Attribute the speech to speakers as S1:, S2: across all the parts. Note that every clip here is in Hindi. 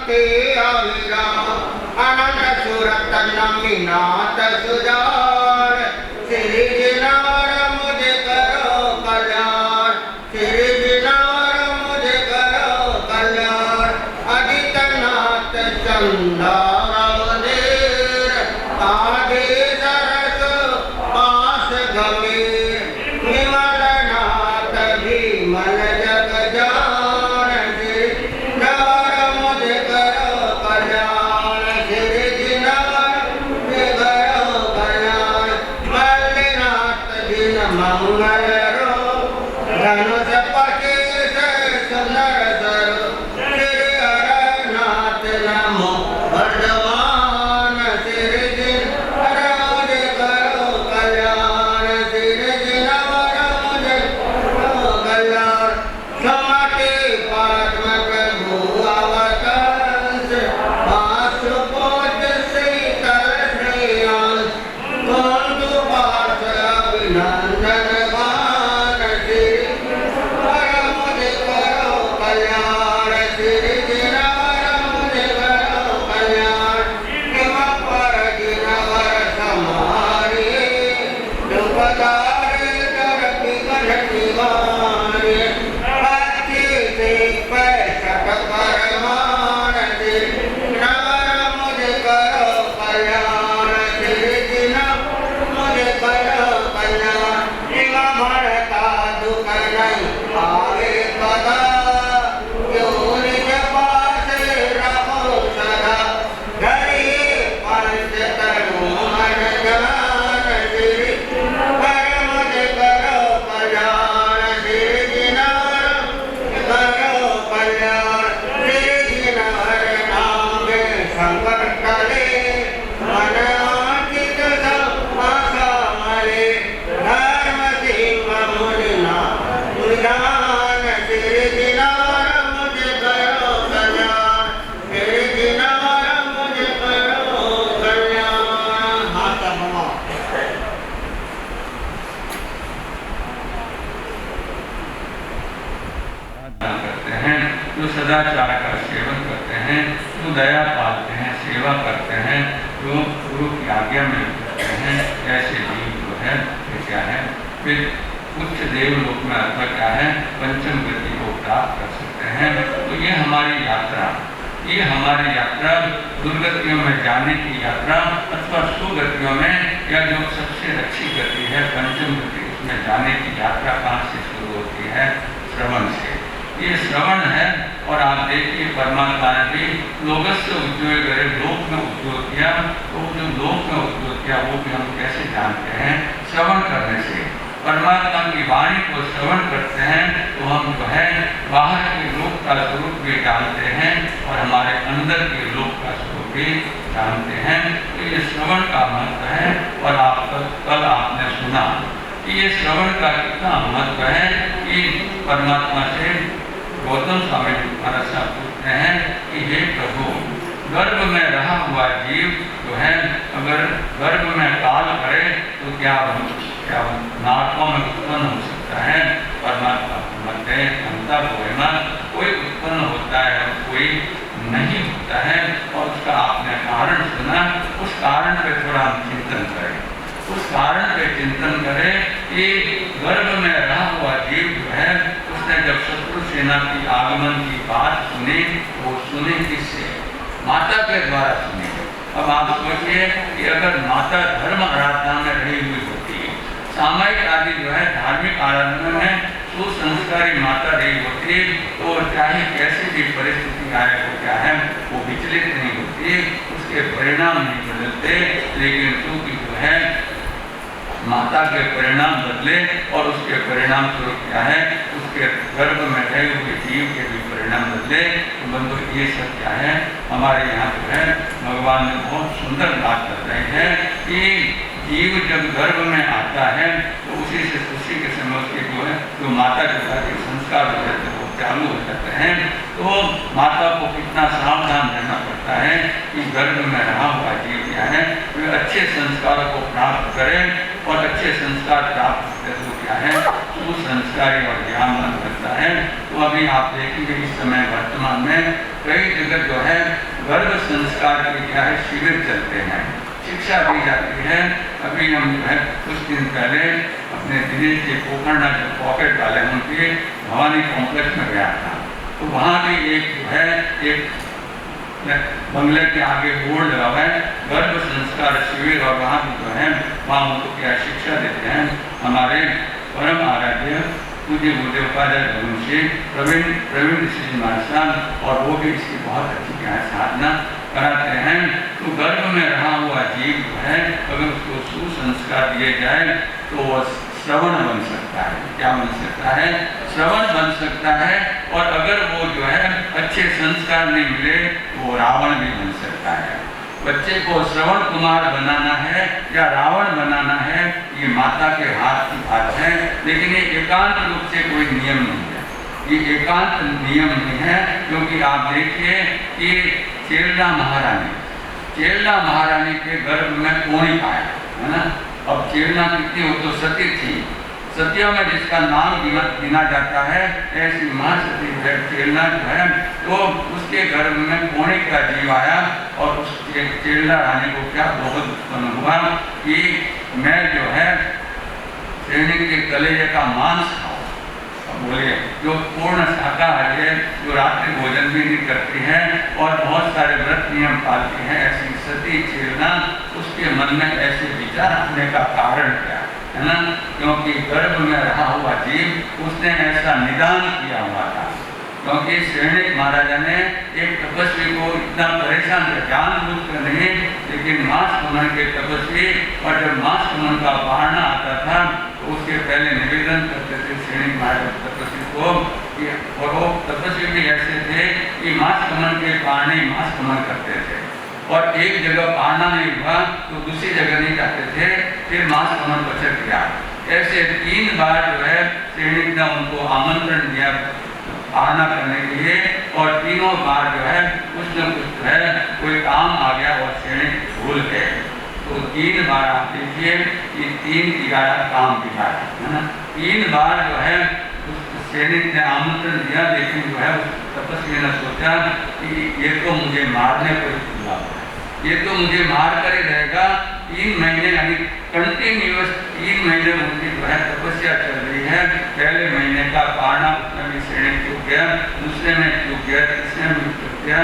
S1: ते अविराम अनंत सूरत नमीनाथ सुजान श्री जिनार मुझे करो कल्याण श्री जिनार मुझे करो कल्याण आदित्यनाथ चंदा आदि सरस पास गंभीर विमलनाथ भीमल जग जान श्री जिनार मुझे करो कल्याण श्री जिनार मुझे करो कल्याण मल्लिनाथ दिन मंगल रो धनुष पचीस सुंदर सरो श्री हरनाथ नमो वर्धमान श्री जिनार मुझे करो कल्याण श्री जिनार मुझे करो कल्याण समति पद्म प्रभु अवतंस आशुपोत शीतल श्रेयांस कुंदु पार्थ अभिनंदन गान श्री जिनार मुझे करो कल्याण श्री जिनार मुझे करो कल्याण हिम पर जिनवर समारे दुखदारे दर पिघल निवारे अच्छे से पैसठ परमान श्री जिनार मुझे करो कल्याण श्री जिनार मुझे करो कल्याण हिम भरता दुख नहीं आवे कदा जो निज पास रहो सदा धरे पंच तनु मन जान श्री जिनार मुझे करो कल्याण श्री जिनार करो कल्याण श्री जिनार नाम संकट टले मन आंकित सब आशा मले धर्म सिंह मुनिना मुनिदान श्री जिनार मुझे करो कल्याण श्री जिनार मुझे करो कल्याण हाथ हवा
S2: करते हैं, जो सदाचार का सेवन करते हैं, जो दया पालते हैं, सेवा करते हैं, जो गुरु की आज्ञा में करते हैं, ऐसे जीव जो है ये क्या है, फिर उच्च देवलोक में अथवा क्या है पंचम गति को प्राप्त कर सकते हैं। तो ये हमारी यात्रा दुर्गतियों में जाने की यात्रा अथवा सुगतियों में या जो सबसे अच्छी गति है पंचम गति उसमें जाने की यात्रा कहाँ से शुरू होती है? श्रवण से। ये श्रवण है और आप देखिए परमात्मा ने भी लोकस्य उद्योग करे, लोक में उद्योग किया, तो जो लोक में उद्योग किया वो भी हम कैसे जानते हैं? श्रवण करने से। परमात्मा की वाणी को श्रवण करते हैं तो हम जो है बाहर के लोक का स्वरूप भी जानते हैं और हमारे अंदर के लोक का स्वरूप भी जानते हैं। तो ये श्रवण का महत्व है। और आप कल आपने सुना कि ये श्रवण का कितना महत्व है कि परमात्मा से गौतम स्वामी महाराज साहब पूछते हैं कि हे प्रभु, गर्भ में रहा हुआ जीव जो है अगर गर्भ में काल करे तो क्या नाटकों में उत्पन्न हो सकता है? परमात्मा मध्य अंतर होना कोई उत्पन्न होता है और कोई नहीं होता है। और उसका आपने कारण सुना, उस कारण पे थोड़ा हम चिंतन करें। उस कारण पे चिंतन करें कि गर्भ में रहा हुआ जीव जो है उसने जब शत्रु सेना की आगमन की बात सुनी वो सुनी किससे? माता के द्वारा सुनी। अब आप सोचिए कि अगर माता धर्म आराधना में रही हुई होती है, सामायिक आदि जो है धार्मिक आराधना में सुसंस्कारी माता रही होती है तो चाहे कैसी भी परिस्थिति आए तो क्या है वो विचलित नहीं होती, उसके परिणाम नहीं बदलते। लेकिन क्योंकि जो है माता के परिणाम बदले और उसके परिणाम स्वरूप क्या है उसके गर्भ में रहे हुए जीव के भी परिणाम बदले। तो बंधु ये सब क्या है हमारे यहाँ जो है भगवान ने बहुत सुंदर बात कर रहे हैं कि जीव जब गर्भ में आता है तो उसी के समय उसके जो है जो माता के साथ संस्कार हो जाते हैं वो चालू हो जाते हैं। तो माता को कितना सावधान रहना पड़ता है कि गर्भ में रहा हुआ जीव क्या है वे अच्छे संस्कारों को प्राप्त करें और अच्छे संस्कार प्राप्त करते हुए क्या है सुसंस्कारी और ज्ञानवान बनता है। तो अभी आप देखेंगे इस समय वर्तमान में कई जगह जो है गर्भ संस्कार के क्या है शिविर चलते हैं, शिक्षा दी जाती है। अभी हम जो है कुछ दिन पहले अपने दिनेश के पोखरना जो पॉकेट वाले उनके भवानी कॉम्प्लेक्स में गया था, तो वहाँ भी एक जो है एक बंगले के आगे बोर्ड लगा हुआ है गर्भ संस्कार शिविर, और वहाँ भी जो है वहाँ उनको क्या शिक्षा देते हैं हमारे परम आराध्य पूज्य गुरुदेव उपाध्याय रघुवंशी प्रवीण ऋषि महाराज, और वो भी इसकी बहुत अच्छी क्या है साधना कराते हैं। तो गर्भ में रहा हुआ जीव जो है अगर उसको सुसंस्कार दिए जाए तो वह श्रवण बन सकता है। क्या बन सकता है? श्रवण बन सकता है। और अगर वो जो है अच्छे संस्कार नहीं मिले वो रावण भी बन सकता है। बच्चे को श्रवण कुमार बनाना है या रावण बनाना है ये माता के हाथ की बात है, लेकिन ये एकांत रूप से कोई नियम नहीं है, ये एकांत नियम नहीं है। क्योंकि आप देखिए कि चेल्ला महारानी के गर्भ में कौन ही पाया है ना। अब चेल्ला कितनी हो तो सती थी, सतियों में जिसका नाम गिना जाता है ऐसी महासती है चेल्ला जो है, तो उसके गर्भ में कोने का जीव आया और उस चेल्ला रानी को क्या बहुत उत्पन्न हुआ कि मैं जो है सैनिक के कलेजे का मांस खाऊं। बोले जो पूर्ण शाकाहारी है, जो रात्रि भोजन भी नहीं करती है और बहुत सारे व्रत नियम पालती है, ऐसी सती चेल्ला उसके मन में ऐसे विचार आने का कारण क्या है ना। क्योंकि गर्भ में रहा हुआ जीव उसने ऐसा निदान किया हुआ था। क्योंकि सैनिक महाराजा ने एक तपस्वी को इतना परेशान किया, जानबूझकर नहीं, लेकिन मांस कमन के तपस्वी, और जब मांस कमन का बहाना आता था तो उसके पहले निवेदन करते थे सैनिक महाराज तपस्वी को, और वो तपस्वी भी ऐसे थे कि मांस कमन के बहाने मांस कमन करते थे, और एक जगह पाना नहीं हुआ तो दूसरी जगह नहीं जाते थे, फिर मांस कमन बचत किया। ऐसे 3 बार जो है सैनिक ने उनको आमंत्रण दिया पाना करने के लिए, और तीनों बार जो है कुछ न कुछ जो है कोई काम आ गया और सैनिक भूल गए। तो 3 बार आप देखिए कि 3 11 काम बिगाड़ा है ना। 3 बार जो है सैनिक ने आमंत्रण दिया, लेकिन जो है उस तपस्वी ने सोचा कि ये तो मुझे मारने को खुला है, ये तो मुझे मार कर ही रहेगा। 3 महीने यानी कंटिन्यूअस 3 महीने उनकी जो है तपस्या चल रही है। पहले महीने का पाना उसमें भी सैनिक चूक गया, दूसरे में चूक गया, तीसरे में चूक गया,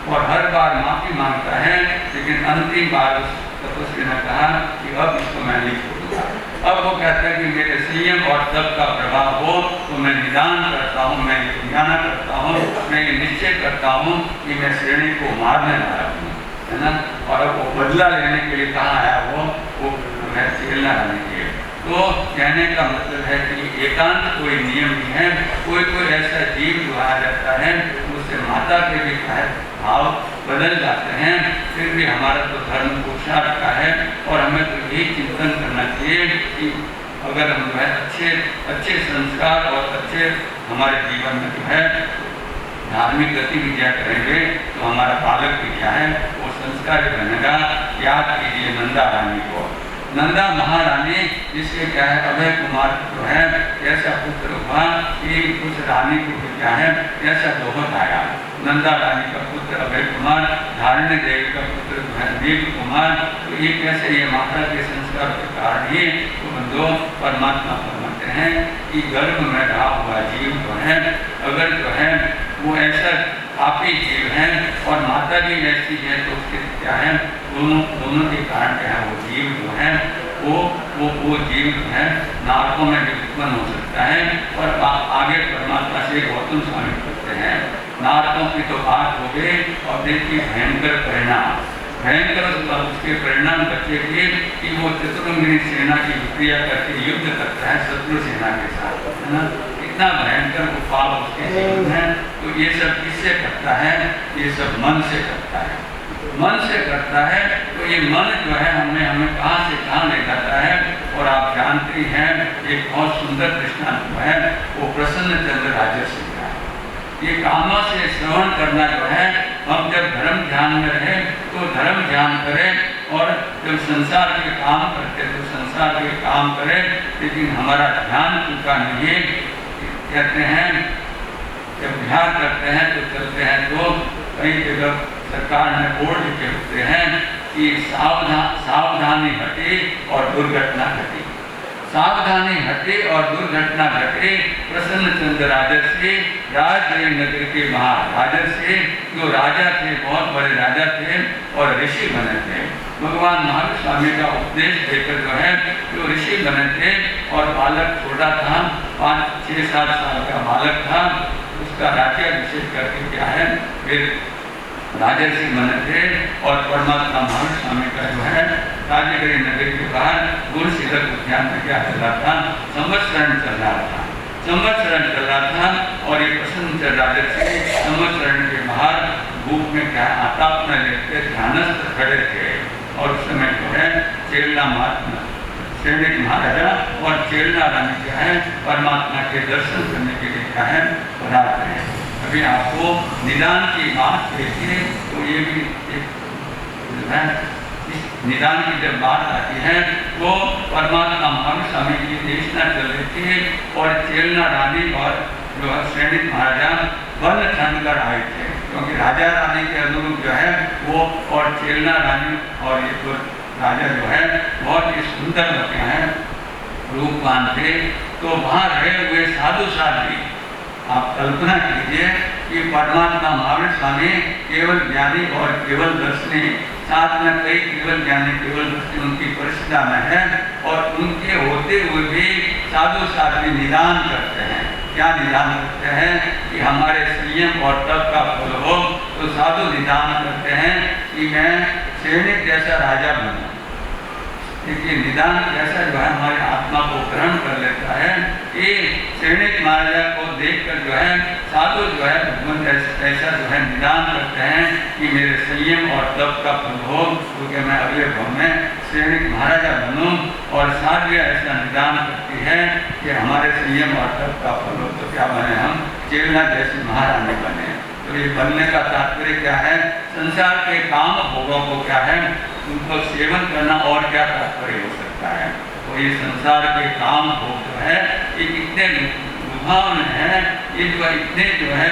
S2: और हर बार माफी मांगता है। लेकिन अंतिम बार उस तपस्वी ने कहा कि अब इसको मैं नहीं छोड़ूंगा। अब वो कहता है कि मेरे संयम और तप का प्रभाव हो तो मैं निदान करता हूँ, मैं ज्ञान करता हूँ, मैं ये निश्चय करता हूँ कि मैं सैनिक को मारने वाला हूँ, है ना। और अब वो बदला लेने के लिए कहाँ आया वो है चेल्ला रानी के। तो कहने का मतलब है कि एकांत कोई नियम नहीं है। कोई ऐसा जीव जो आ जाता है उससे माता के भी भाव बदल जाते हैं। फिर भी हमारा तो धर्म पुरुषार्थ का है, और हमें तो यही चिंतन करना चाहिए कि अगर हम जो है अच्छे संस्कार और अच्छे हमारे जीवन में जो है धार्मिक गतिविधियाँ करेंगे तो हमारा बालक भी क्या है वो संस्कारी बनेगा। याद कीजिए नंदा रानी को, नंदा महारानी जिसके क्या है अभय कुमार जो है ऐसा पुत्र हुआ कि उस रानी को भी क्या है ऐसा दोहत आया। नंदा रानी का पुत्र अभय कुमार, धारिणी देवी का पुत्र जो है देव कुमार। तो ये कैसे ये माता के संस्कार के कारण ही तो बंधु परमात्मा फरमाते हैं कि गर्भ में रहा हुआ जीव जो है अगर जो है वो ऐसा पापी जीव है और माता भी ऐसी है तो उसके क्या है दोनों के कारण क्या है वो जीव जो है वो जीव जो है नारकों में भी उत्पन्न हो सकता है। और आगे परमात्मा से गौतम स्वामी करते हैं नारकों की तो बात हो गई। और देखिए भयंकर परिणाम, भयंकर उसके परिणाम बच्चे के कि वो चतुरंगिनी सेना की विक्रिया करके युद्ध करता है शत्रु सेना के साथ, है ना। इतना भयंकर वो पाप उसके जीवन है। तो ये सब किससे करता है? ये सब मन से करता है, मन से करता है। तो ये मन जो है हमें कहाँ से कहाँ ले जाता है। और आप जानते हैं एक बहुत सुंदर दृष्टांत है वो प्रसन्न चंद्र राजर्षि का। ये कानों से श्रवण करना जो है हम जब धर्म ध्यान में रहे तो धर्म ध्यान करें और जब संसार के काम करते तो संसार के काम करें, लेकिन हमारा ध्यान उनका नहीं। कहते हैं जब ध्यान करते हैं तो चलते हैं तो कई जगह सरकार ने बोर्ड लिखे होते हैं कि सावधानी हटे और दुर्घटना घटी। सावधानी हटे और दुर्घटना घटे। प्रसन्न चंद्र राजर्षि राजगृह नगर के महाराजर्षि जो राजा थे, बहुत बड़े राजा थे और ऋषि बने थे। भगवान महावीर स्वामी का उपदेश देकर जो है जो ऋषि बने थे और बालक छोटा था, 5-6-7 साल का बालक था। उसका राज्याभिषेक करके क्या है फिर राजर्षि बने थे और परमात्मा महावीर स्वामी का जो है राजगृह नगर के बाहर गुरुशिखर उद्यान में क्या चल रहा था, संवत्सरण चल रहा था। संवत्सरण चल रहा था और ये प्रसन्न राजर्षि संवत्सरण के बाहर धूप में क्या आताप में लेते ध्यानस्थ खड़े थे। और उस समय जो है चेलना श्रेणी महाराजा और चेलना रानी क्या है परमात्मा के दर्शन करने के लिए क्या है पधारते हैं। अभी आपको निदान की बात देखिए तो ये भी एक निदान की जब बात आती है वो परमात्मा महावीर स्वामी की देशना चल रही थी और चेलना रानी और जो श्रेणी महाराजा वन ठन कर आए थे, क्योंकि राजा रानी के अनुरूप जो है वो और चेलना रानी और ये तो राजा जो है बहुत ही सुंदर होते हैं, रूपवान थे। तो वहाँ रहे हुए साधु साध्वी, आप कल्पना कीजिए कि परमात्मा महावीर स्वामी केवल ज्ञानी और केवल दर्शनी, साथ में कई केवल ज्ञानी केवल दर्शनी उनकी परिषदा में है और उनके होते हुए भी साधु साध्वी निदान करते हैं। क्या निदान करते हैं कि हमारे संयम और तप का फल हो, तो साधु निदान करते हैं कि मैं सैनिक जैसा राजा बनूं। देखिए निदान जैसा जो है हमारी आत्मा को ग्रहण कर लेता है। ये सैनिक महाराजा को देखकर जो है साधु जो है भगवान ऐसा जो है निदान करते हैं कि मेरे संयम और तप का फल हो, क्योंकि मैं अगले भाव में सैनिक महाराजा बनूं। और साध्वी ऐसा निदान करती है कि हमारे संयम और तप का फल हो तो क्या बने, हम चेलना जैसी महारानी बने। तो ये बनने का तात्पर्य क्या है, संसार के काम भोगों को क्या है उनको सेवन करना, और क्या तात्पर्य हो सकता है। तो ये संसार के काम भोग जो है ये कितने लुभावने हैं, ये जो है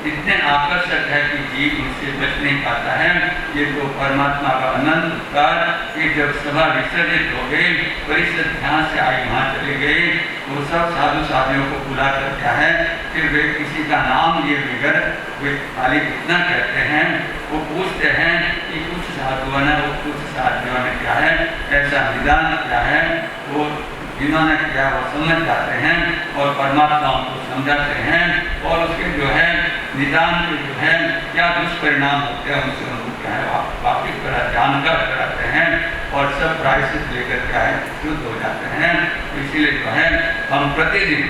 S2: इतने आकर्षक है कि जीव उनसे बच नहीं पाता है। ये तो परमात्मा का अनंत उपकार कि जब सभा विसर्जित हो गई, परिषद ध्यान से आई वहाँ चले गए, वो सब साधु साधियों को बुला कर क्या है फिर वे किसी का नाम लिए बगैर वे खाली कितना कहते हैं, वो पूछते हैं कि कुछ साधुओं ने वो कुछ साधियों ने क्या है ऐसा निदान किया है, वो जिन्होंने क्या वो समझ जाते हैं और परमात्मा उनको समझाते हैं और उसके जो है निदान के जो है क्या दुष्परिणाम होते हैं उनसे उनको क्या है वापिस जानकार कराते हैं और सब प्रायश्चित लेकर क्या है शुद्ध हो जाते हैं। इसीलिए जो है हम प्रतिदिन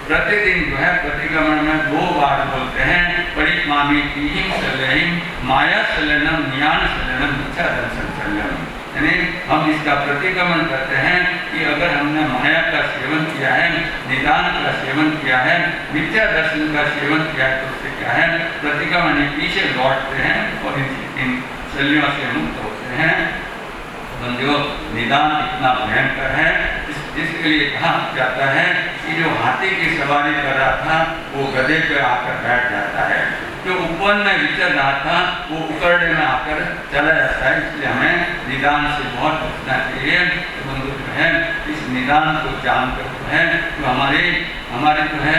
S2: जो है प्रतिक्रमण में 2 बार बोलते हैं, परिक्मामी तीहिम सलहिम माया सलनम ज्ञान सलनम इच्छा दर्शन सलनम। यानी हम इसका प्रतिक्रमण करते हैं कि अगर हमने माया का सेवन किया है, निदान का सेवन किया है, मिथ्या दर्शन का सेवन किया है, तो उससे क्या है प्रतिक्रमण पीछे लौटते हैं और इन शल्यों से मुक्त होते हैं। बंदियों निदान इतना भयंकर है जिसके लिए कहा जाता है कि जो हाथी की सवारी कर रहा था वो गधे पे आकर बैठ जाता है, जो उपवन में विचर रहा था वो उकरड़े में आकर चला जाता है। इसलिए हमें निदान से बहुत बचना चाहिए। तो बंधु जो है इस निदान को जानकर जो है तो हमारे जो है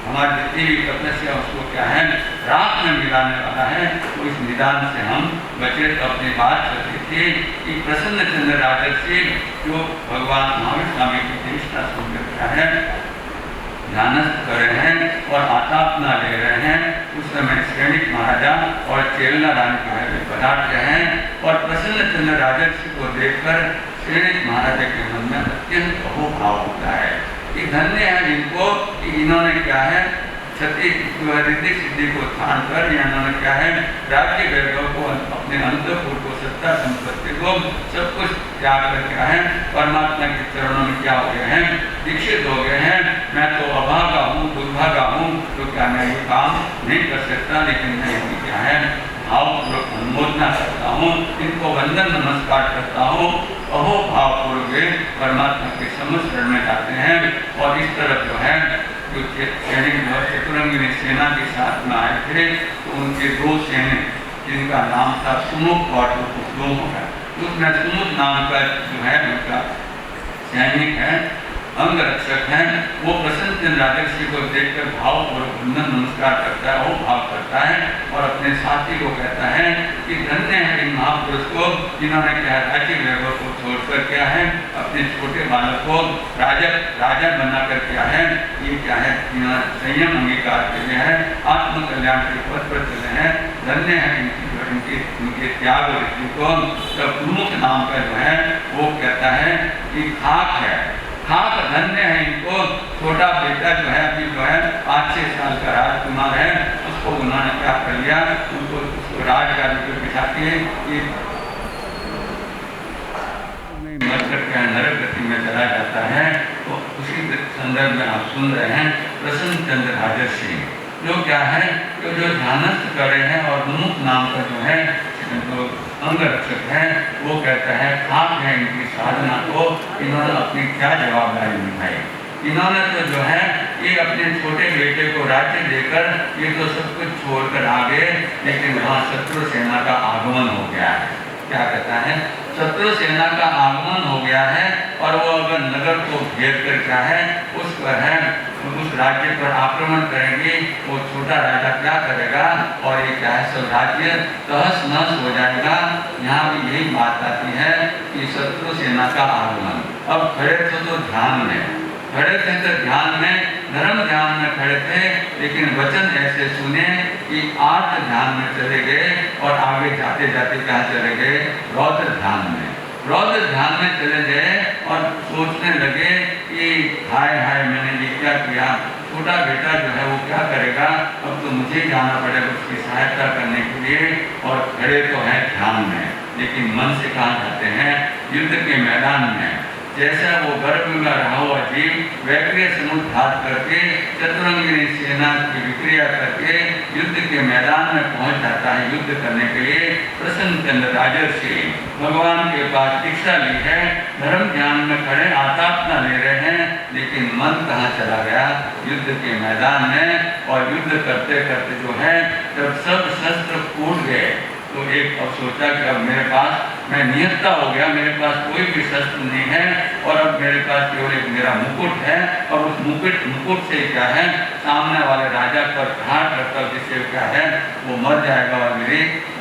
S2: हमारी जितनी भी तपस्या उसको क्या है राख में मिलाने वाला है। तो इस निदान से हम बचे। तो अपनी बात कर रहे थे कि प्रसन्न चंद्र राजर्षि जो भगवान महावीर स्वामी की चेष्टा सुनकर क्या है ध्यानस्थ कर रहे हैं और आतापना ले रहे हैं, उस समय श्रेणिक महाराजा और चेलना रानी जो है पधारते हैं और प्रसन्न चंद्र राजर्षि को देखकर श्रेणिक महाराजा के मन में अत्यंत अहोभाव होता है कि धन्य है जिनको कि इन्होंने क्या है क्षति रिद्धि सिद्धि को ठान कर या इन्होंने क्या है राज्य वैभव को अपने अंतपुर को सत्ता संपत्ति को सब कुछ त्याग कर क्या है परमात्मा के चरणों में क्या हो गए हैं दीक्षित हो गए हैं। मैं तो अभागा हूँ दुर्भागा हूँ, तो क्या मैं ये काम नहीं कर सकता, लेकिन मैं क्या है भावपूर्वक अनुमोदना करता हूँ, इनको वंदन नमस्कार करता हूँ। अहो भावपूर्वक परमात्मा के समस्रण में जाते हैं और इस तरफ जो है जो सैनिक चतुरंगिनी सेना के साथ में आए थे तो उनके दो सैनिक जिनका नाम था सुमुख और कुसुम है, उसमें सुमुख नाम का जो है उनका सैनिक है, अंगरक्षक है, वो प्रसन्न राजर्षि को देखकर भावपूर्वक वंदन नमस्कार करता है, वो भाव करता है और अपने साथी को कहता है कि धन्य है इन महापुरुष को जिन्होंने क्या राज्य वैभव को छोड़कर क्या है अपने छोटे बालक को राजा बनाकर क्या है ये क्या है संयम अंगीकार के लिए है, आत्मकल्याण के पथ पर चले हैं। धन्य है इनके त्याग और को। तब प्रमुख नाम का जो है वो कहता है कि खाक है, खाक धन्य है इनको। छोटा बेटा जो है अभी जो है 5-6 साल का राजकुमार है, उसको उन्होंने क्या कर लिया, उसको राजगादी पर बिठा के ये मर करके नरक गति में चला जाता है। तो उसी संदर्भ में आप सुन रहे हैं प्रसन्न चंद्र राजर्षि जो क्या है जो ध्यानस्थ कर रहे हैं और मुमुख नाम का जो है जो अंगरक्षक है वो कहता है खाक है इनकी साधना को, इन्होंने अपनी क्या जवाबदारी निभाई। इन्होंने तो जो है ये अपने छोटे बेटे को राज्य देकर ये तो सब कुछ छोड़कर आ गए, लेकिन वहाँ शत्रु सेना का आगमन हो गया है। क्या कहता है शत्रु सेना का आगमन हो गया है और वो अगर नगर को घेर कर क्या है उस पर है उस राज्य पर आक्रमण करेंगे, वो छोटा राजा क्या करेगा और ये क्या है सब राज्य तहस नहस हो जाएगा। यहाँ भी यही बात आती है कि शत्रु सेना का आगमन। अब खड़े थे तो ध्यान में खड़े थे, तो ध्यान में धर्म ध्यान में खड़े थे, लेकिन वचन ऐसे सुने कि आर्थ ध्यान में चले गए और आगे जाते जाते कहाँ चले गए रौद्र ध्यान में। रौद्र ध्यान में चले गए और सोचने लगे कि हाय हाय मैंने ये क्या किया, छोटा बेटा जो है वो क्या करेगा, अब तो मुझे जाना पड़ेगा उसकी सहायता करने के लिए। और खड़े तो हैं ध्यान में, लेकिन मन से कहाँ जाते हैं युद्ध के मैदान में। जैसा वो गर्भ में रहा हुआ जीव वैक्रिय समुद्धार करके चतुरंगिनी सेना की विक्रिया करके युद्ध के मैदान में पहुंच जाता है युद्ध करने के लिए। प्रसन्न चंद्र राजर्षि भगवान के पास दीक्षा ली है, धर्म ध्यान में खड़े आतापना ले रहे हैं, लेकिन मन कहाँ चला गया युद्ध के मैदान में। और युद्ध करते करते जो है जब सब शस्त्र फूट गए तो एक अब सोचा कि अब मेरे पास मैं निहत्ता हो गया, मेरे पास कोई भी शस्त्र नहीं है और अब मेरे पास केवल एक मेरा मुकुट है और उस मुकुट से क्या है सामने वाले राजा पर प्रहार करता जिससे क्या है वो मर जाएगा और मेरी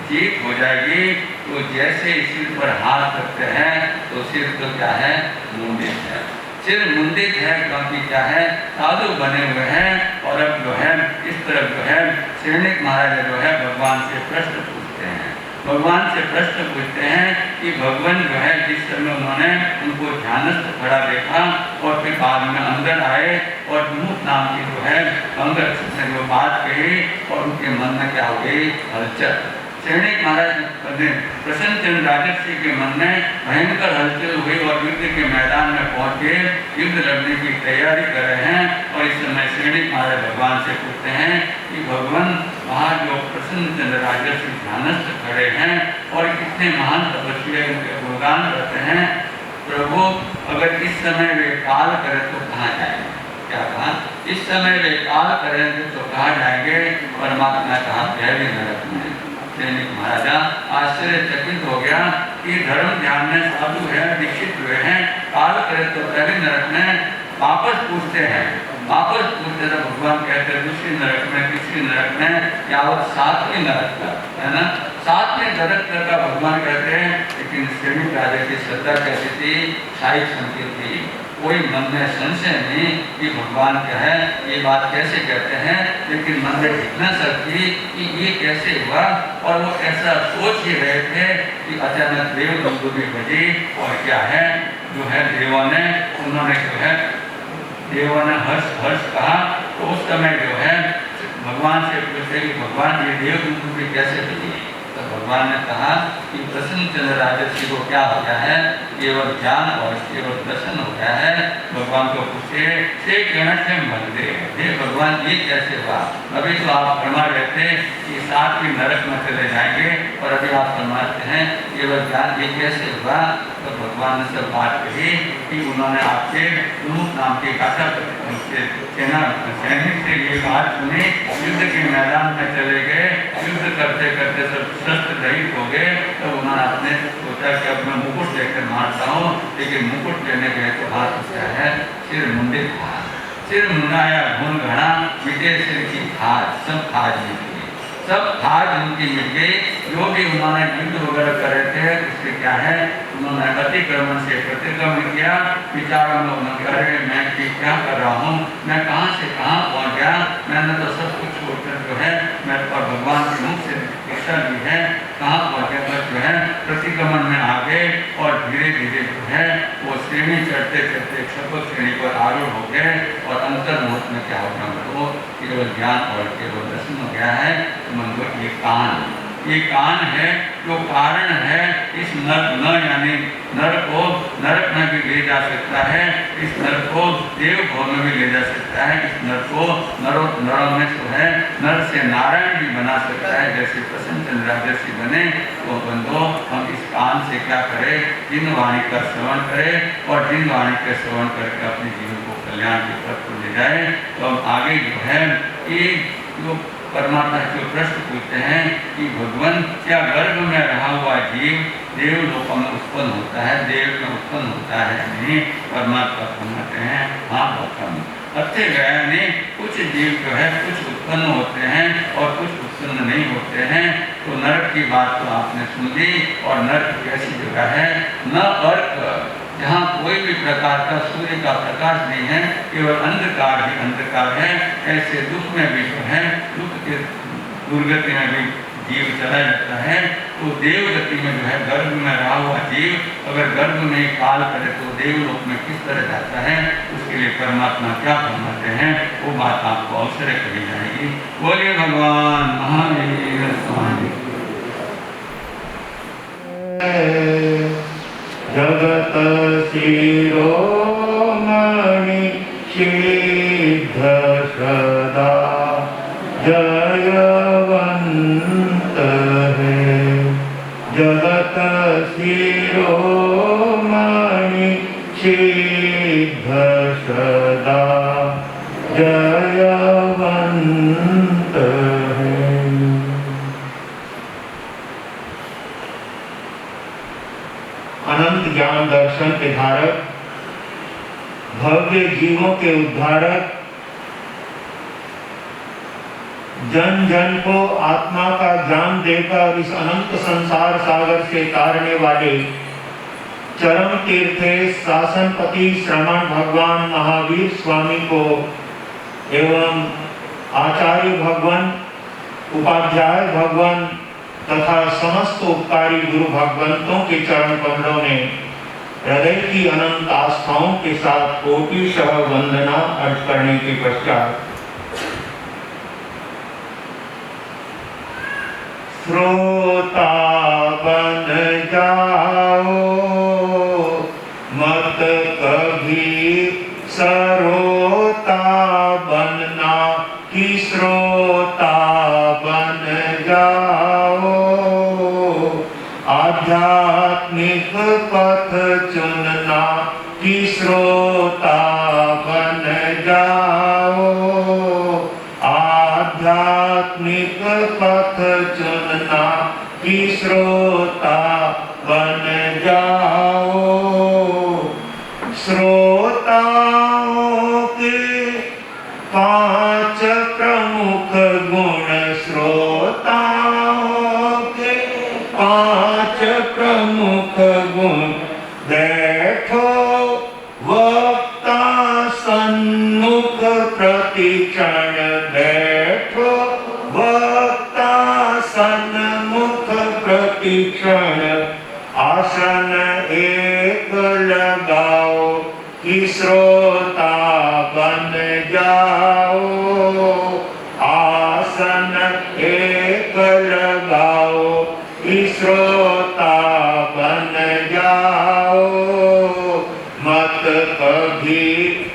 S2: जीत हो जाएगी। तो जैसे सिर पर हाथ रखते हैं तो सिर तो क्या है मुंडित है, सिर मुंडित है क्योंकि क्या है साधु बने हुए हैं। और अब जो है इस तरफ जो है सैनिक महाराज जो है भगवान से प्रश्न पूछते हैं, भगवान से प्रश्न पूछते हैं कि भगवान जो है जिस समय उन्होंने उनको ध्यानस्थ खड़ा देखा और फिर बाद में अंदर आए और मुख नाम की जो है अंगरक्षक ने जो बात कही और उनके मन में क्या हो गई हलचल। सैनिक महाराज प्रसन्न चंद्र राजर्षि के मन में भयंकर हलचल हुई और युद्ध के मैदान में पहुंच के युद्ध लड़ने की तैयारी कर रहे हैं। और इस समय सैनिक महाराज भगवान से पूछते हैं कि भगवान वहाँ जो प्रसन्न चंद्र राजर्षि ध्यानस्थ खड़े हैं और कितने महान तपस्वी उनके गुणगान करते हैं, प्रभु अगर इस समय वे काल करें तो कहाँ जाएंगे। क्या कहा इस समय वे काल करेंगे तो कहाँ जाएंगे। परमात्मा कहा गहरी नरक में। सैनिक महाराजा आश्चर्यचकित हो गया कि धर्म ध्यान में साधु है दीक्षित हुए हैं, काल करे तो पहले नरक में वापस पूछते हैं, वापस पूछते तो भगवान कहते हैं दूसरी नरक में तीसरी नरक में या और 7वें नरक का है ना, 7वें नरक का भगवान कहते हैं। लेकिन सैनिक राजा की श्रद्धा कैसी थी, शाही संकेत थी, कोई मन में संशय नहीं कि भगवान क्या है ये बात कैसे कहते हैं, लेकिन मन में जिज्ञासा थी कि ये कैसे हुआ। और वो ऐसा सोच ही रहे थे कि अचानक देव बंदूकी बजी और क्या है जो है देवों ने उन्होंने जो है देवों ने हर्ष हर्ष कहा। तो उस समय जो है भगवान से पूछते कि भगवान ये देव बंदूकी कैसे बजी, तो भगवान ने कहा कि प्रसन्नचंद्र राजर्षि को क्या हो गया है, केवल ज्ञान और केवल दर्शन हो गया है। भगवान को पूछे से कहना से मर दे, हे भगवान ये कैसे हुआ? अभी तो आप फरमा रहे थे कि साथ ही नरक में चले जाएंगे और अभी आप फरमाते हैं केवल ज्ञान, ये कैसे हुआ? तो भगवान ने सब बात कही कि उन्होंने आपके दूत नाम के गाथा सेना सैनिक से ये बात सुनी, युद्ध के मैदान में चले गए, युद्ध करते करते सब शस्त्र रहित हो गए। तो उन्होंने अपने सोचा कि अब मैं मुकुट लेकर मारता हूँ, लेकिन मुकुट लेने गए तो हाथ उठा है, सिर मुंडित था, सिर मुंडाया घून घड़ा, मिटे सिर की खाज, सब खाज मिट गई, सब खाज उनकी मिट गई। जो भी उन्होंने युद्ध वगैरह कर रहे थे उससे क्या है, उन्होंने अतिक्रमण से प्रतिक्रमण किया। विचारों में उन्होंने कहा मैं क्या कर रहा हूँ, मैं कहाँ से कहाँ पहुँच गया, मैंने तो सब कुछ छोड़कर जो है मैं और भगवान के मुख से शिक्षा ली है, कहाँ पहुँच गया पर जो है प्रतिक्रमण में आ गए और धीरे धीरे जो है वो श्रेणी चढ़ते चढ़ते शपथ श्रेणी पर आरूढ़ हो गए और अंतर मुहूर्त में क्या होगा, वो केवल ज्ञान और केवल दर्शन हो गया है। मंगो ये कान है जो कारण है इस न यानी नर को नरक में भी ले जा सकता है, इस नर को देव भवन में भी ले जा सकता है, इस नर को नरों में जो है नर से नारायण भी बना सकता है। जैसे प्रसन्नचंद्र राजर्षि बने तो बंदो हम इस कान से क्या करें, जिन वाणी का श्रवण करें और जिन वाणी का श्रवण करके अपने जीवन को कल्याण के पथ पर ले जाए। तो हम आगे जो है ये जो परमात्मा जो प्रश्न पूछते हैं कि भगवान क्या गर्भ में रहा हुआ जीव देवलोक में उत्पन्न होता है, देव में उत्पन्न होता है नहीं? परमात्मा फरमाते हैं हाँ भगवान अच्छे गया ने कुछ जीव जो है कुछ उत्पन्न होते हैं और कुछ उत्पन्न नहीं होते हैं। तो नरक की बात तो आपने सुन ली, और नरक कैसी जगह है, न अर्क जहाँ कोई भी प्रकार का सूर्य का प्रकाश नहीं है, केवल अंधकार ही अंधकार है। ऐसे दुख में भी जो है दुख के दुर्गति में भी जीव चला जाता है। तो देव गति में जो है गर्भ में रहा हुआ जीव अगर गर्भ में काल करे तो देवलोक में किस तरह जाता है, उसके लिए परमात्मा क्या फरमाते हैं वो बात आपको अवसर कही जाएगी। बोलिए भगवान महावीर स्वामी।
S3: जगत शिरोमणि सिद्ध सदा जयवंत है, जगत शिरोमणि सिद्ध सदा जयवंत है। अनंत ज्ञान दर्शन के धारक, भव्य जीवों के उद्धारक, जन जन को आत्मा का ज्ञान देकर इस अनंत संसार सागर से तारने वाले चरम तीर्थेश शासनपति श्रमण भगवान महावीर स्वामी को एवं आचार्य भगवान, उपाध्याय भगवान तथा समस्त उपकारी गुरु भगवंतों के चरण कमलों में हृदय की अनंत आस्थाओं के साथ कोटिशः वंदना अर्ज करने के पश्चात श्रोता बन जाओ मत कभी सरोता बनना कि श्रोता बन जाओ, आध्यात्मिक पथ चुनना कि श्रोता बन जाओ, आध्यात्मिक पथ चुनना कि श्रोता बन जाओ। श्रोताओं के 5 प्रमुख गुण, श्रोताओं के 5 प्रमुख गुण, बैठो वक्ता सन्मुख प्रतिक्षण, बैठो वक्ता सन्मुख प्रतिक्षण, आसन एक लगाओ कि श्रोता बन जाओ, आसन एक लगाओ श्रोता बन जाओ, मत कभी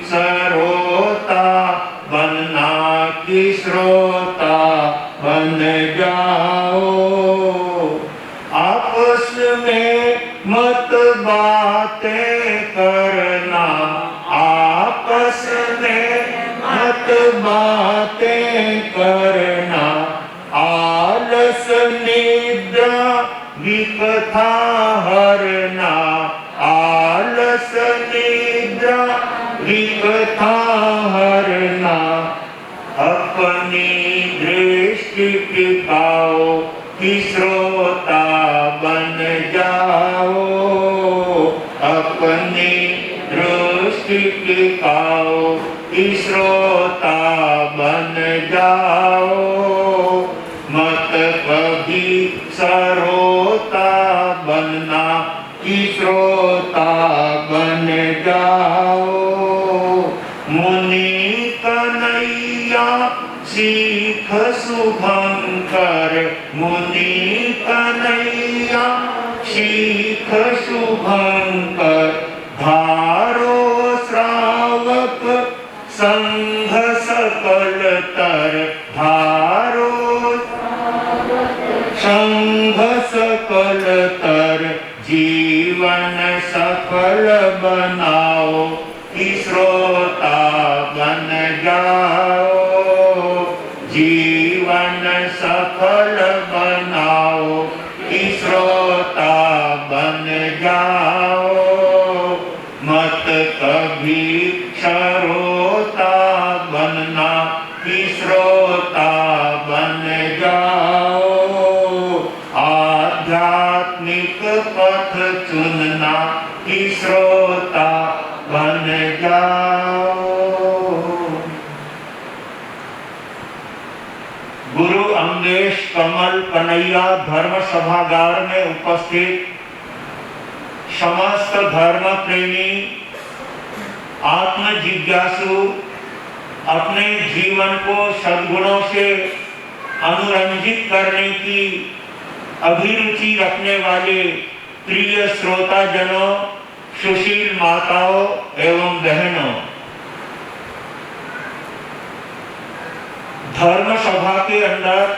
S3: सरोता बनना कि श्रोता बन जाओ। आपस में मत बातें करना, आपस में मत बातें करना, आलस निद्रा विकथा हरना, आलस निद्रा विकथा हरना। अपनी दृष्टि टिकाओ कि श्रोता बन जाओ, अपनी दृष्टि टिकाओ कि श्रोता बन जाओ। मत कभी सरोता बनना कि श्रोता बन जाओ। मुनि कन्हैया सीख शुभंकर, मुनि कन्हैया सीख शुभंकर। धारो श्रावक संघ सकल तर, धारो संघ सकल तर। जीवन सफल बनाओ कि श्रोता बन जाओ, जीवन सफल बनाओ कि श्रोता बन जाओ। मत कभी श्रोता बनना कि श्रोता बन जाओ। आध्यात्मिक पथ चुनना कि श्रोता बन जाओ। गुरु अंगेश कमल कन्हैया धर्म सभागार में उपस्थित समस्त धर्म प्रेमी आत्म जिज्ञासु, अपने जीवन को सद्गुणों से अनुरंजित करने की अभिरुचि रखने वाले प्रिय श्रोता जनों, सुशील माताओं एवं बहनों, धर्म सभा के अंदर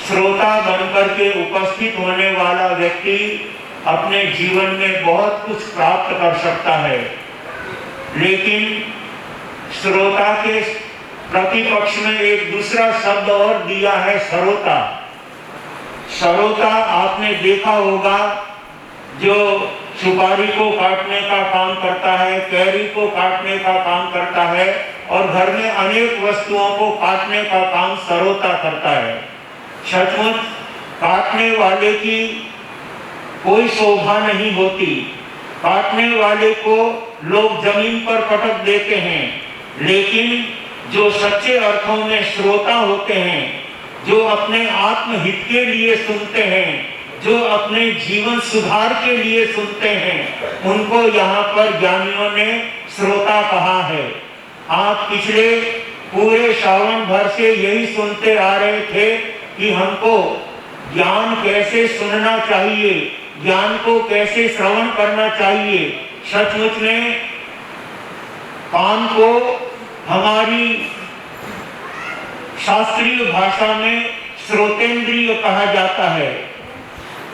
S3: श्रोता बनकर के उपस्थित होने वाला व्यक्ति अपने जीवन में बहुत कुछ प्राप्त कर सकता है, लेकिन श्रोता के प्रतिपक्ष में एक दूसरा शब्द और दिया है, सरोता। सरोता आपने देखा होगा, जो सुपारी को काटने का काम करता है, कैरी को काटने का काम करता है और घर में अनेक वस्तुओं को काटने का काम सरोता करता है। सचमुच काटने वाले की कोई शोभा नहीं होती, काटने वाले को लोग जमीन पर पटक देते हैं, लेकिन जो सच्चे अर्थों में श्रोता होते हैं, जो अपने आत्महित के लिए सुनते हैं, जो अपने जीवन सुधार के लिए सुनते हैं, उनको यहाँ पर ज्ञानियों ने श्रोता कहा है। आप पिछले पूरे श्रावण भर से यही सुनते आ रहे थे कि हमको ज्ञान कैसे सुनना चाहिए, ज्ञान को कैसे श्रवण करना चाहिए। सचमुच में कान को हमारी शास्त्रीय भाषा में श्रोतेंद्रिय कहा जाता है।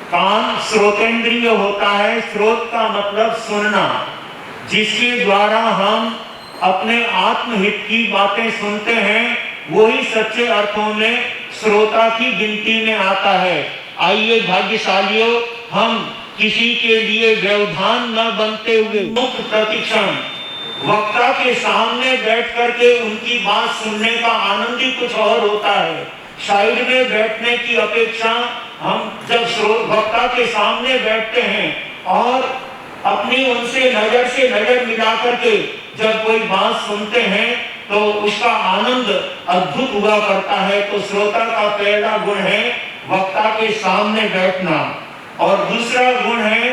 S3: कान श्रोतेंद्रिय होता है, श्रोत का मतलब सुनना, जिसके द्वारा हम अपने आत्महित की बातें सुनते हैं, वही सच्चे अर्थों में श्रोता की गिनती में आता है। आइए भाग्यशालियों, हम किसी के लिए व्यवधान न बनते हुए मुक्त प्रतिक्षण वक्ता के सामने बैठ करके उनकी बात सुनने का आनंद ही कुछ और होता है। साइड में बैठने की अपेक्षा हम जब वक्ता के सामने बैठते हैं और अपनी उनसे नजर से नजर मिला करके जब कोई बात सुनते हैं तो उसका आनंद अद्भुत हुआ करता है। तो श्रोता का पहला गुण है वक्ता के सामने बैठना, और दूसरा गुण है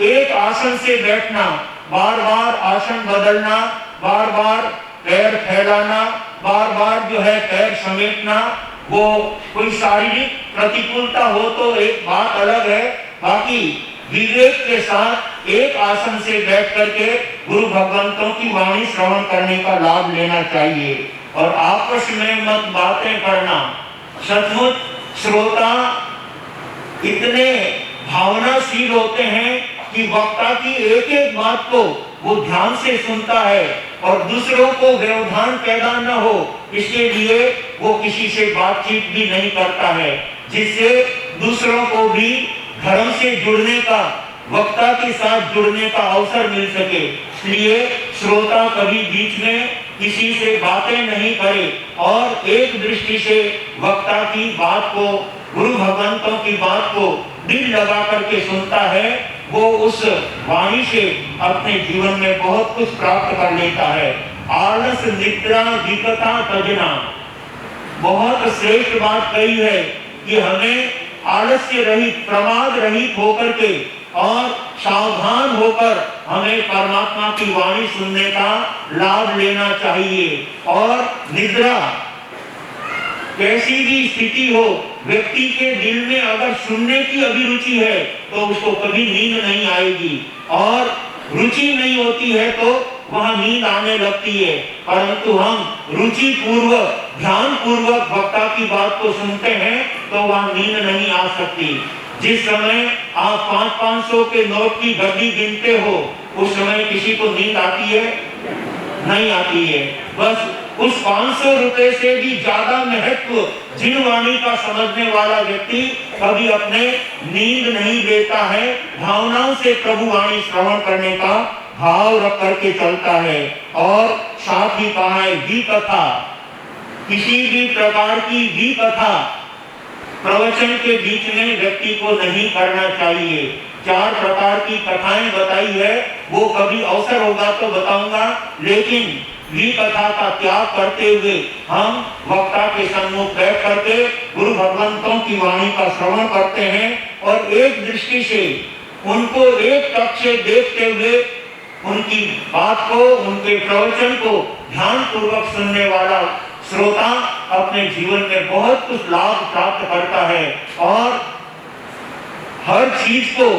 S3: एक आसन से बैठना, बार बार आसन बदलना, बार बार पैर फैलाना, बार बार जो है पैर समेटना, वो कोई शारीरिक प्रतिकूलता हो तो एक बात अलग है, बाकी विवेक के साथ एक आसन से बैठ करके गुरु भगवंतों की वाणी श्रवण करने का लाभ लेना चाहिए और आपस में मत बातें करना। सचमुच श्रोता इतने भावनाशील होते हैं कि वक्ता की एक एक बात को वो ध्यान से सुनता है और दूसरों को व्यवधान पैदा न हो इसके लिए वो किसी से बातचीत भी नहीं करता है, जिससे दूसरों को भी धर्म से जुड़ने का, वक्ता के साथ जुड़ने का अवसर मिल सके। इसलिए श्रोता कभी बीच में किसी से बातें नहीं करे और एक दृष्टि से वक्ता की बात को, गुरु भगवंतों की बात को दिल लगा करके सुनता है, वो उस वाणी से अपने जीवन में बहुत कुछ प्राप्त कर लेता है। आलस निद्रा विकता तजना, बहुत श्रेष्ठ बात कही है कि हमें आलस्य रहित, प्रमाद रहित होकर के और सावधान होकर हमें परमात्मा की वाणी सुनने का लाभ लेना चाहिए। और निद्रा कैसी भी स्थिति हो, व्यक्ति के दिल में अगर सुनने की अभिरुचि है तो उसको कभी नींद नहीं आएगी और रुचि नहीं होती है तो वहां नींद आने लगती है, परंतु हम रुचि पूर्वक, ध्यान पूर्वक वक्ता की बात को सुनते हैं तो वहां नींद नहीं आ सकती। जिस समय आप 500-500 के नोट की गड्डी गिनते हो उस समय किसी को नींद आती है? नहीं आती है। बस उस 500 रुपए से भी ज्यादा महत्व जिन वाणी का समझने वाला व्यक्ति कभी अपने नींद नहीं लेता है, भावनाओं से प्रभु वाणी श्रवण करने का भाव रख करके चलता है। और साथ ही कहा है विकथा, किसी भी प्रकार की विकथा प्रवचन के बीच में व्यक्ति को नहीं करना चाहिए। 4 प्रकार की कथाएं बताई है, वो कभी अवसर होगा तो बताऊंगा, लेकिन विकथा का त्याग करते हुए हम वक्ता के सम्मुख बैठ करके गुरु भगवंतों की वाणी का श्रवण करते हैं और एक दृष्टि से उनको एक टक से देखते हुए उनकी बात को, उनके प्रवचन को ध्यान पूर्वक सुनने वाला श्रोता अपने जीवन में बहुत कुछ लाभ प्राप्त करता है। और हर चीज को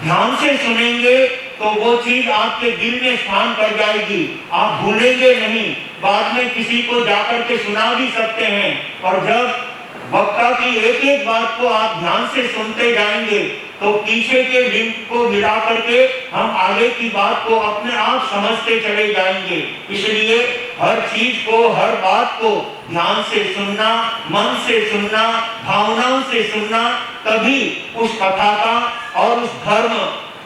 S3: ध्यान से सुनेंगे तो वो चीज आपके दिल में स्थान कर जाएगी, आप भूलेंगे नहीं। बाद में किसी को जाकर के सुना भी सकते हैं और जब वक्ता की एक एक बात को आप ध्यान से सुनते जाएंगे तो पीछे के लिंक को मिला करके हम आगे की बात को अपने आप समझते चले जाएंगे। इसलिए हर चीज को, हर बात को ध्यान से सुनना, मन से सुनना, भावनाओं से सुनना, तभी उस कथा का और उस धर्म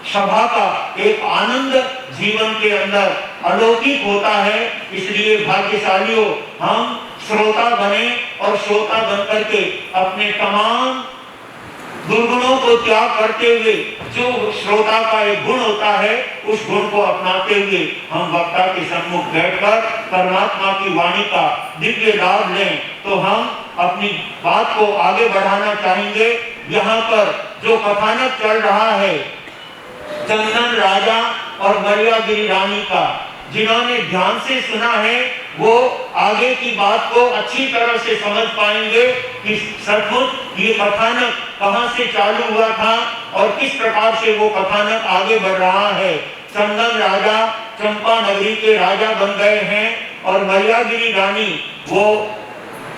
S3: सभा का एक आनंद जीवन के अंदर अलौकिक होता है। इसलिए भाग्यशालियों हम श्रोता बने और श्रोता बनकर के अपने तमाम दुर्गुणों को त्याग करते हुए जो श्रोता का एक गुण होता है उस गुण को अपनाते हुए हम वक्ता के सम्मुख बैठकर परमात्मा की वाणी का दिव्य लाभ लें। तो हम अपनी बात को आगे बढ़ाना चाहेंगे। यहाँ पर जो कथानक चल रहा है चंदन राजा और मर्यागिरी रानी का, जिन्होंने ध्यान से सुना है वो आगे की बात को अच्छी तरह से समझ पाएंगे कि सचमुच ये कथानक कहां से चालू हुआ था और किस प्रकार से वो कथानक आगे बढ़ रहा है। चंदन राजा चंपा नगरी के राजा बन गए हैं और मर्यागिरी रानी वो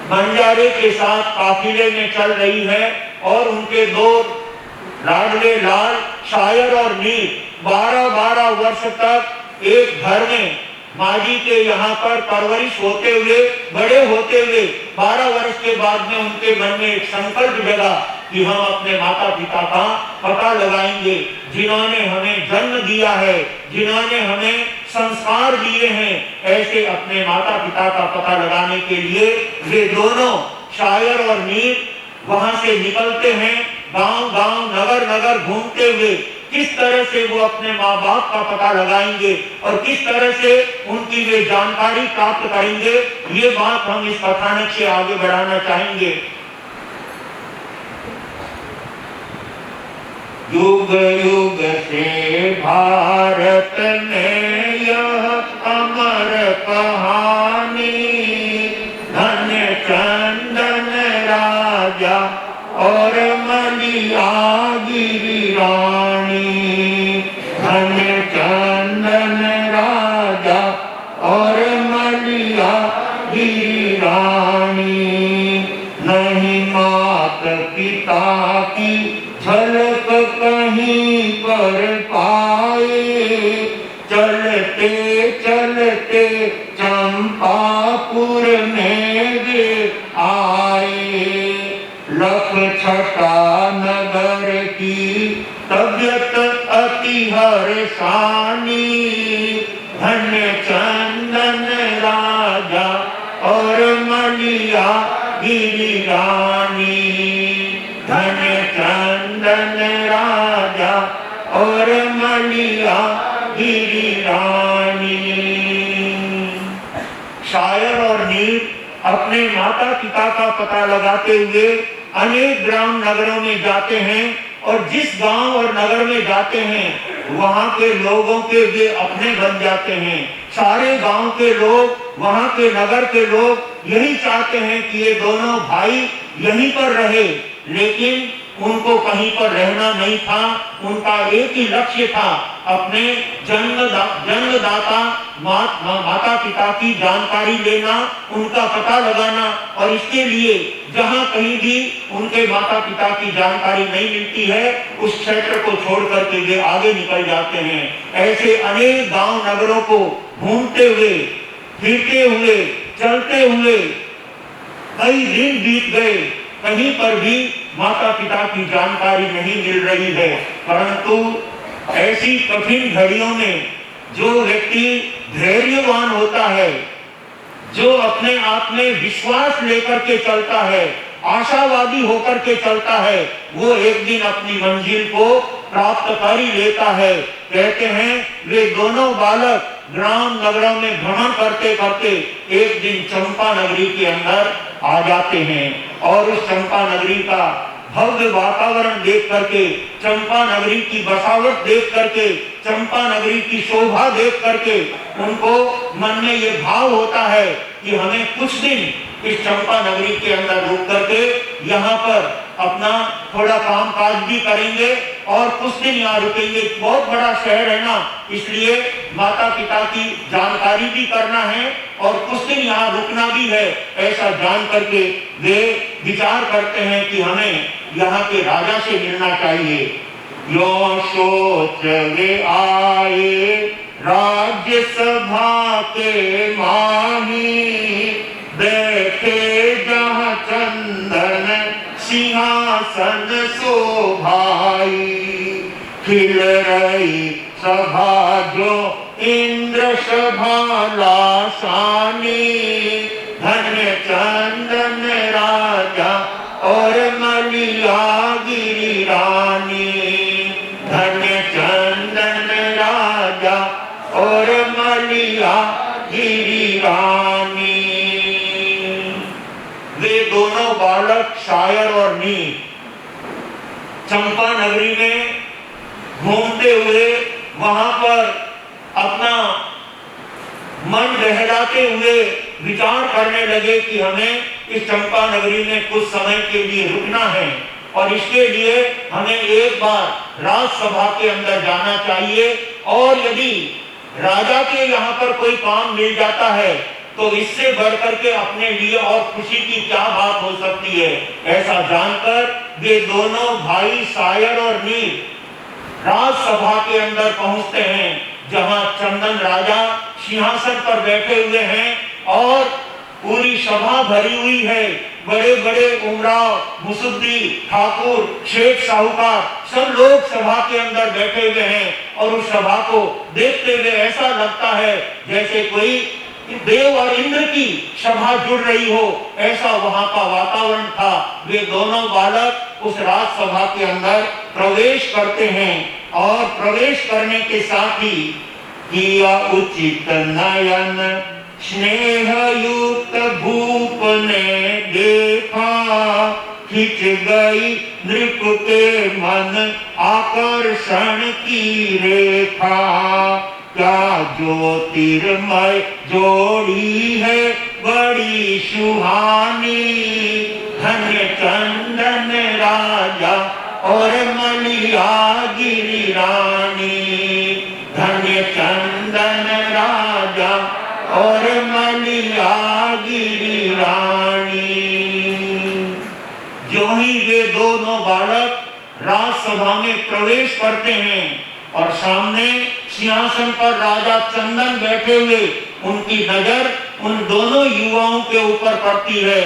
S3: बंजारे के साथ काफिले में चल रही है और उनके 2 लाडले लाल शायर और नीर 12-12 वर्ष तक एक घर में माँ जी के यहाँ पर परवरिश होते हुए, बड़े होते हुए 12 वर्ष के बाद में उनके मन में एक संकल्प जगा कि हम अपने माता पिता का पता लगाएंगे, जिन्होंने हमें जन्म दिया है, जिन्होंने हमें संस्कार दिए हैं, ऐसे अपने माता पिता का पता लगाने के लिए वे दोनों शायर और नीर वहां से निकलते हैं। गांव-गांव, नगर-नगर घूमते हुए किस तरह से वो अपने माँ बाप का पता लगाएंगे और किस तरह से उनकी वे जानकारी प्राप्त करेंगे, ये बात हम इस कथानक से आगे बढ़ाना चाहेंगे। युग युग से भारत में यह अमर कहानी, धन्य चंदन राजा और मलिया गिरिरानी। धन्य चंदन राजा और मलिया गिरिरानी। नहीं मात पिता की झलक कहीं पर पाए। चलते चलते चंपापुर में वे आए। लख छटा नगर की तबियत अति हर्षानी। धन्य चंदन राजा और मलिया गिरिरानी। धन्य चंदन राजा और मलिया गिरिरानी। शायर और नीर अपने माता पिता का पता लगाते हुए अनेक ग्राम नगरों में जाते हैं और जिस गांव और नगर में जाते हैं वहां के लोगों के वे अपने बन जाते हैं। सारे गांव के लोग, वहां के नगर के लोग यही चाहते हैं कि ये दोनों भाई यहीं पर रहे, लेकिन उनको कहीं पर रहना नहीं था। उनका एक ही लक्ष्य था, अपने जन्मदाता माता पिता की जानकारी लेना, उनका पता लगाना, और इसके लिए जहां कहीं भी उनके माता पिता की जानकारी नहीं मिलती है उस क्षेत्र को छोड़ करके वे आगे निकल जाते हैं। ऐसे अनेक गांव नगरों को घूमते हुए, फिरते हुए, चलते हुए कई दिन बीत गए, कहीं पर भी माता पिता की जानकारी नहीं मिल रही है। परंतु ऐसी कठिन घड़ियों में जो व्यक्ति धैर्यवान होता है, जो अपने आप में विश्वास लेकर के चलता है, आशावादी होकर के चलता है, वो एक दिन अपनी मंजिल को प्राप्त कर ही लेता है। कहते हैं वे दोनों बालक ग्राम नगरों में भ्रमण करते करते एक दिन चंपा नगरी के अंदर आ जाते हैं और उस चंपा नगरी का भव्य वातावरण देख करके, चंपा नगरी की बसावट देख करके, चंपा नगरी की शोभा देख करके उनको मन में ये भाव होता है कि हमें कुछ दिन इस चंपा नगरी के अंदर रुक करके यहाँ पर अपना थोड़ा काम काज भी करेंगे और कुछ दिन यहाँ रुकेंगे। बहुत बड़ा शहर है ना, इसलिए माता पिता की जानकारी भी करना है और कुछ दिन यहाँ रुकना भी है। ऐसा जान करके वे विचार करते हैं कि हमें यहाँ के राजा से मिलना चाहिए। यो सोच वे आए राज्य सभा के माही। बैठे जहाँ चंदन सिंहासन शोभाई। खिल रही सभा जो इंद्र सभा लासानी। धन्य चंदन राजा और मलिया गिरिरानी। धन्य चंदन राजा और मलिया गिरिरानी। वे दोनों बालक शायर और नीर चंपा नगरी में घूमते हुए वहां पर अपना मन बहलाते हुए विचार करने लगे कि हमें इस चंपा नगरी में कुछ समय के लिए रुकना है और इसके लिए हमें एक बार राजसभा के अंदर जाना चाहिए और यदि राजा के यहाँ पर कोई काम मिल जाता है तो इससे बढ़कर के अपने लिए और खुशी की क्या बात हो सकती है। ऐसा जानकर वे दोनों भाई शायर और नीर राजसभा के अंदर पहुंचते हैं जहां चंदन राजा सिंहासन पर बैठे हुए हैं और पूरी सभा भरी हुई है। बड़े बड़े उमराव, मुसद्दी, ठाकुर, शेख, साहूकार सब लोग सभा के अंदर बैठे हुए हैं और उस सभा को देखते हुए ऐसा लगता है जैसे कोई देव और इंद्र की सभा जुड़ रही हो, ऐसा वहां का वातावरण था। वे दोनों बालक उस राजसभा के अंदर प्रवेश करते हैं और प्रवेश करने के साथ ही किया उचित नयन स्नेह युक्त भूप ने देखा। खिंच गई नृप के मन आकर्षण की रेखा। क्या ज्योतिर्मय जोड़ी है बड़ी सुहानी। धन्य चंदन राजा और मलिया गिरी रानी, धन्य चंदन राजा और मलिया गिरी रानी। जो ही वे दोनों बालक राजसभा में प्रवेश करते हैं और सामने सिंहासन पर राजा चंदन बैठे हुए, उनकी नजर उन दोनों युवाओं के ऊपर पड़ती है।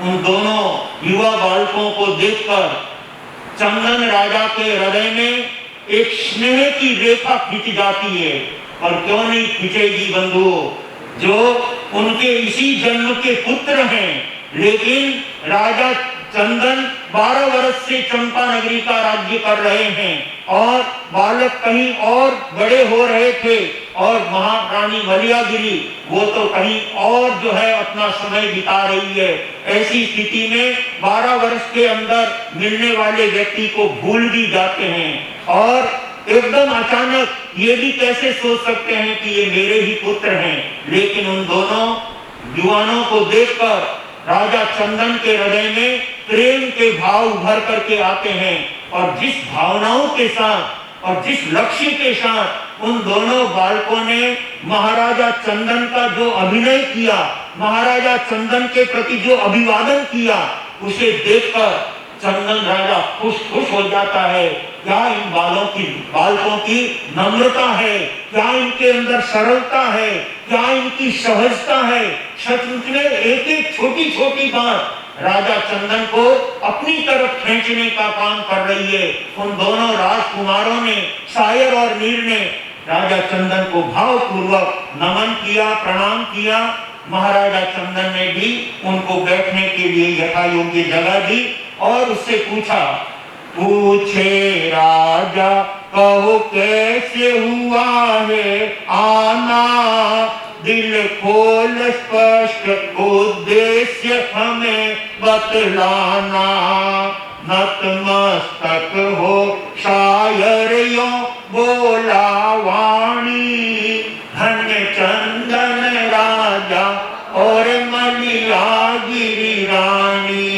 S3: उन दोनों युवा बालकों को देखकर चंदन राजा के हृदय में एक स्नेह की रेखा खिंच जाती है। और क्यों नहीं खिंचेगी बंधुओं, जो उनके इसी जन्म के पुत्र हैं। लेकिन राजा चंदन 12 वर्ष से चंपा नगरी का राज्य कर रहे हैं और बालक कहीं और बड़े हो रहे थे, और महारानी मलियागिरी वो तो कहीं और जो है अपना समय बिता रही है। ऐसी स्थिति में 12 वर्ष के अंदर मिलने वाले व्यक्ति को भूल भी जाते हैं और एकदम अचानक ये भी कैसे सोच सकते हैं कि ये मेरे ही पुत्र हैं। लेकिन उन दोनों युवानों को देखकर राजा चंदन के हृदय में प्रेम के भाव उभर करके आते हैं, और जिस भावनाओं के साथ और जिस लक्ष्य के साथ उन दोनों बालकों ने महाराजा चंदन का जो अभिनय किया, महाराजा चंदन के प्रति जो अभिवादन किया, उसे देखकर चंदन राजा खुश हो जाता है। क्या इन बालकों की नम्रता है, क्या इनके अंदर सरलता है, क्या इनकी सहजता है। सचमुच में एक एक छोटी छोटी बात राजा चंदन को अपनी तरफ खींचने का काम कर रही है। उन दोनों राजकुमारों ने, शायर और मीर ने राजा चंदन को भावपूर्वक नमन किया, प्रणाम किया। महाराजा चंदन ने भी उनको बैठने के लिए यथा योग्य जगह दी और उससे पूछे राजा कहो कैसे हुआ है आना, दिल खोल स्पष्ट उद्देश्य हमें बतलाना, नतमस्तक हो शायर यो बोला वाणी, धन्य चंदन राजा और मलियागिरी रानी,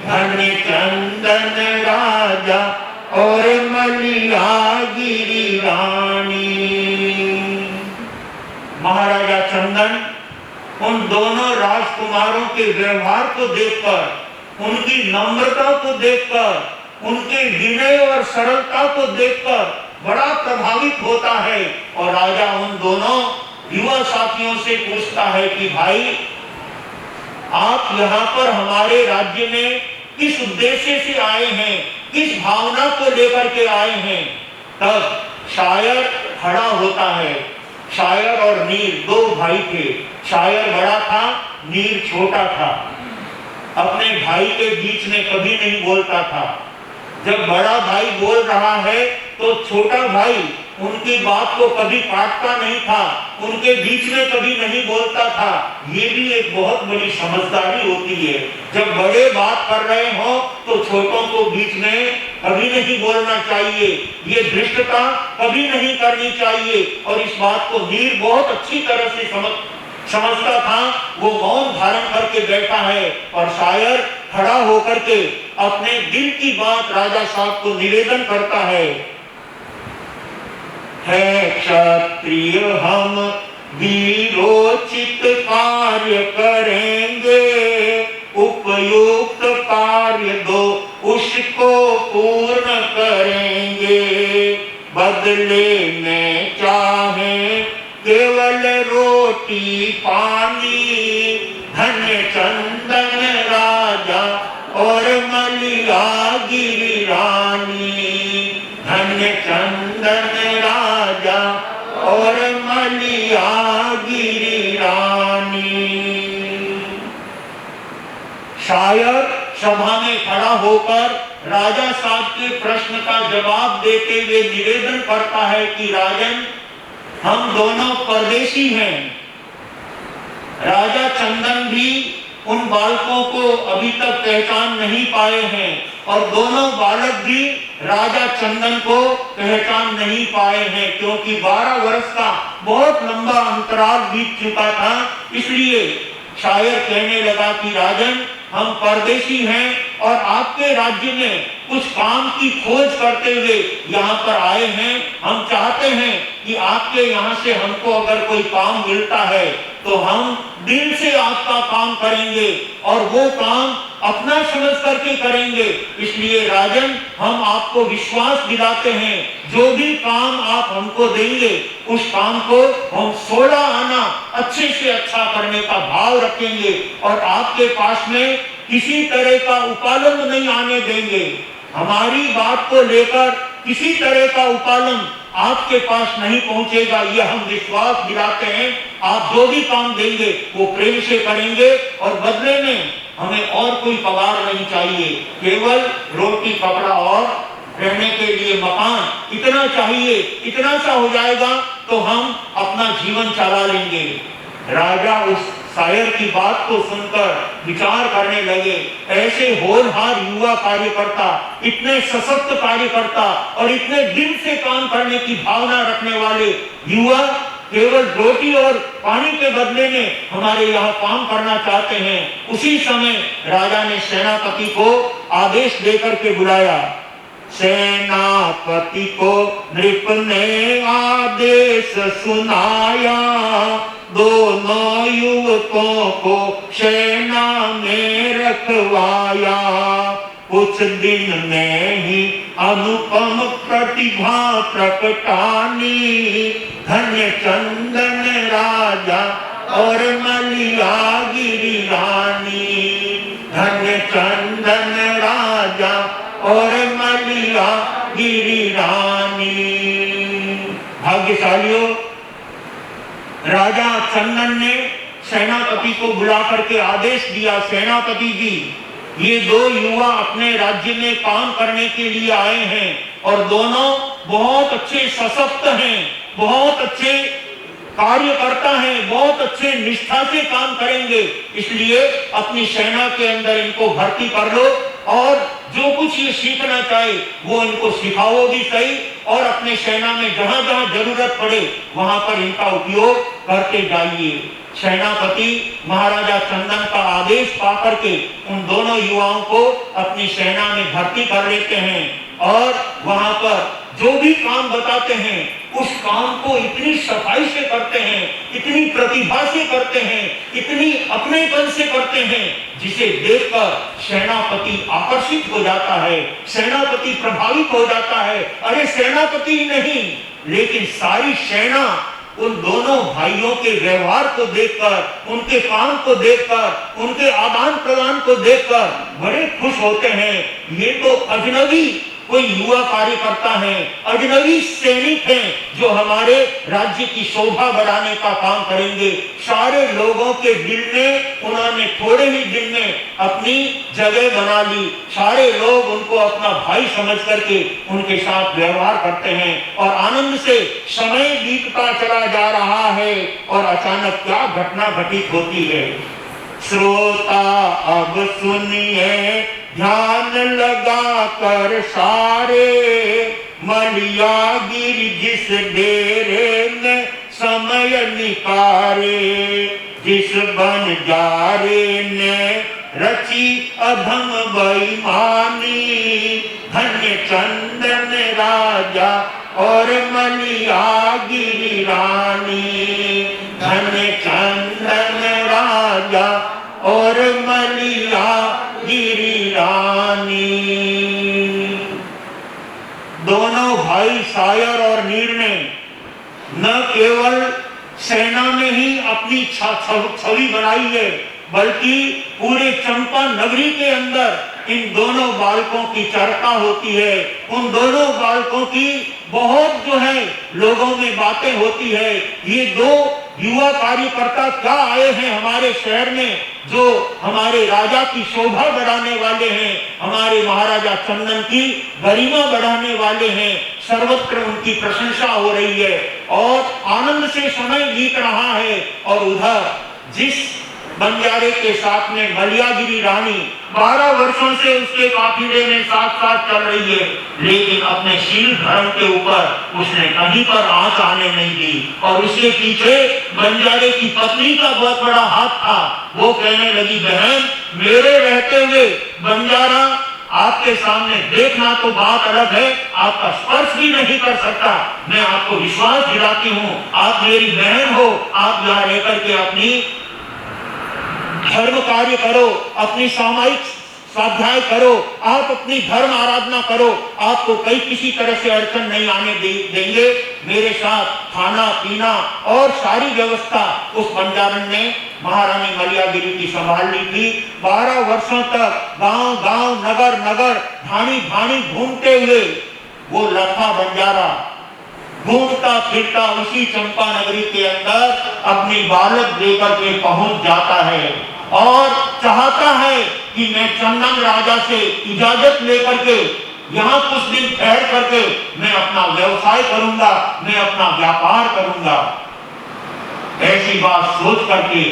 S3: धन्य चंदन राजा और मलियागिरी रानी। महाराजा चंदन उन दोनों राजकुमारों के व्यवहार को देखकर, उनकी नम्रता को देखकर, उनके विनय और सरलता को देखकर बड़ा प्रभावित होता है। और राजा उन दोनों युवा साथियों से पूछता है कि भाई आप यहाँ पर हमारे राज्य में किस उद्देश्य से आए हैं, किस भावना को लेकर के आए हैं। तब शायर खड़ा होता है। शायर और नीर दो भाई थे। शायर बड़ा था, नीर छोटा था। अपने भाई के बीच में कभी नहीं बोलता था। जब बड़ा भाई बोल रहा है तो छोटा भाई उनकी बात को कभी काटता नहीं था, उनके बीच में कभी नहीं बोलता था। ये भी एक बहुत बड़ी समझदारी होती है। जब बड़े बात कर रहे हो तो छोटों को बीच में कभी नहीं बोलना चाहिए, ये धृष्टता कभी नहीं करनी चाहिए। और इस बात को नीर बहुत अच्छी तरह से समझता था। वो मौन धारण करके बैठा है और शायर खड़ा होकर के अपने दिल की बात राजा साहब को निवेदन करता है क्षत्रिय हम वीरोचित कार्य करेंगे, उपयुक्त कार्य दो उसको पूर्ण करेंगे, बदले में चाहे केवल रोटी पानी, धन्य चंदन राजा और मलियागिरी रानी, धन्य चंदन राजा और मलियागिरी रानी। शायर सभा में खड़ा होकर राजा साहब के प्रश्न का जवाब देते हुए निवेदन करता है कि राजन, हम दोनों परदेशी हैं। राजा चंदन भी उन बालकों को अभी तक पहचान नहीं पाए हैं और दोनों बालक भी राजा चंदन को पहचान नहीं पाए हैं, क्योंकि 12 वर्ष का बहुत लंबा अंतराल बीत चुका था। इसलिए शायर कहने लगा कि राजन, हम परदेशी हैं और आपके राज्य में कुछ काम की खोज करते हुए यहाँ पर आए हैं। हम चाहते हैं कि आपके यहाँ से हमको अगर कोई काम मिलता है तो हम दिल से आपका काम करेंगे और वो काम अपना समझ करके करेंगे। इसलिए राजन, हम आपको विश्वास दिलाते हैं, जो भी काम आप हमको देंगे उस काम को हम 16 आना अच्छे से अच्छा करने का भाव रखेंगे और आपके पास में किसी तरह का उपालंब नहीं आने देंगे। हमारी बात को लेकर किसी तरह का उपालंब आपके पास नहीं पहुंचेगा, यह हम विश्वास दिलाते हैं। आप जो भी काम देंगे वो प्रेम से करेंगे और बदले में हमें और कोई पगार नहीं चाहिए, केवल रोटी कपड़ा और रहने के लिए मकान इतना चाहिए। इतना सा हो जाएगा तो हम अपना जीवन चला लेंगे। राजा उस शायर की बात को सुनकर विचार करने लगे। ऐसे होनहार युवा कार्यकर्ता, इतने सशक्त कार्यकर्ता और इतने दिल से काम करने की भावना रखने वाले युवा केवल रोटी और पानी के बदले में हमारे यहाँ काम करना चाहते हैं। उसी समय राजा ने सेनापति को आदेश देकर के बुलाया। सेनापति को नृप ने आदेश सुनाया, दोनों युवकों को सेना में रखवाया। कुछ दिन में ही अनुपम प्रतिभा प्रकटानी, धन्य चंदन राजा और मलिया गिरी रानी। धन्य चंदन राजा और मलिया गिरी रानी। भाग्यशालियों, राजा चंदन ने सेनापति को बुला करके आदेश दिया, सेनापति जी, ये दो युवा अपने राज्य में काम करने के लिए आए हैं और दोनों बहुत अच्छे सशक्त हैं, बहुत अच्छे कार्यकर्ता हैं, बहुत अच्छे निष्ठा से काम करेंगे। इसलिए अपनी सेना के अंदर इनको भर्ती कर लो और जो कुछ ये सीखना चाहे वो इनको सिखाओ भी सही, और अपने सेना में जहां जहां जरूरत पड़े वहां पर इनका उपयोग करते जाइए। सेनापति महाराजा चंदन का आदेश पाकर के उन दोनों युवाओं को अपनी सेना में भर्ती कर लेते हैं और वहां पर जो भी काम बताते हैं उस काम को इतनी सफाई से करते हैं, इतनी प्रतिभा से करते हैं, इतनी अपनेपन से करते हैं, जिसे देखकर सेनापति आकर्षित हो जाता है, सेनापति प्रभावित हो जाता है। अरे सेनापति नहीं, लेकिन सारी सेना उन दोनों भाइयों के व्यवहार को देखकर, उनके काम को देखकर, उनके आदान प्रदान को देखकर बड़े खुश होते हैं। ये तो अजनबी कोई युवा कार्यकर्ता हैं, अजनबी सैनिक हैं जो हमारे राज्य की शोभा बढ़ाने का काम करेंगे। सारे लोगों के दिल में उन्होंने थोड़े ही दिन में अपनी जगह बना ली। सारे लोग उनको अपना भाई समझ करके उनके साथ व्यवहार करते हैं और आनंद से समय बीतता चला जा रहा है और अचानक क्या घटना घटित होती है। श्रोता अब सुनिए ध्यान लगा कर सारे, मलिया गिर जिस डेरे में समय निकारे, जिस बनजारे ने रची अधम बेईमानी, धन्य चंदन राजा और मलिया गिरी रानी। धन्य चंदन राजा और मलिया गिरी रानी। दोनों भाई शायर और नीर ने न केवल सेना में ही अपनी छवि बनाई है, बल्कि पूरे चंपा नगरी के अंदर इन दोनों बालकों की चर्चा होती है। उन दोनों बालकों की बहुत जो है लोगों में बातें होती है। ये दो युवा कार्यकर्ता क्या आए हैं हमारे शहर में, जो हमारे राजा की शोभा बढ़ाने वाले हैं, हमारे महाराजा चंदन की गरिमा बढ़ाने वाले हैं। सर्वत्र उनकी प्रशंसा हो रही है और आनंद से समय बीत रहा है। और उधर जिस बंजारे के साथ में मलियागिरी रानी 12 वर्षों से उसके काफिले में साथ साथ चल रही है, लेकिन अपने शील धर्म के ऊपर उसने कहीं पर आंच आने नहीं दी। और उसके पीछे बंजारे की पत्नी का बहुत बड़ा हाथ था। वो कहने लगी, बहन मेरे रहते हुए बंजारा आपके सामने देखना तो बात अलग है, आपका स्पर्श भी नहीं कर सकता। मैं आपको विश्वास दिलाती हूँ, आप मेरी बहन हो, आप यहाँ रहकर के अपनी धर्म कार्य करो, अपनी सामायिक स्वाध्याय करो, आप अपनी धर्म आराधना करो, आपको कई किसी तरह से अड़चन नहीं आने देंगे। मेरे साथ खाना पीना और सारी व्यवस्था उस बंजारन ने महारानी मलियागिरी की संभाल ली थी। 12 वर्षों तक गांव गांव नगर नगर ढाणी ढाणी घूमते हुए वो लखा बंजारा घूमता फिरता उसी चंपा नगरी के अंदर अपनी बालक लेकर के पहुंच जाता है और चाहता है कि मैं चंदन राजा से इजाजत लेकर के यहाँ कुछ दिन ठहर करके मैं अपना व्यवसाय करूंगा, मैं अपना व्यापार करूंगा। ऐसी बात सोच करके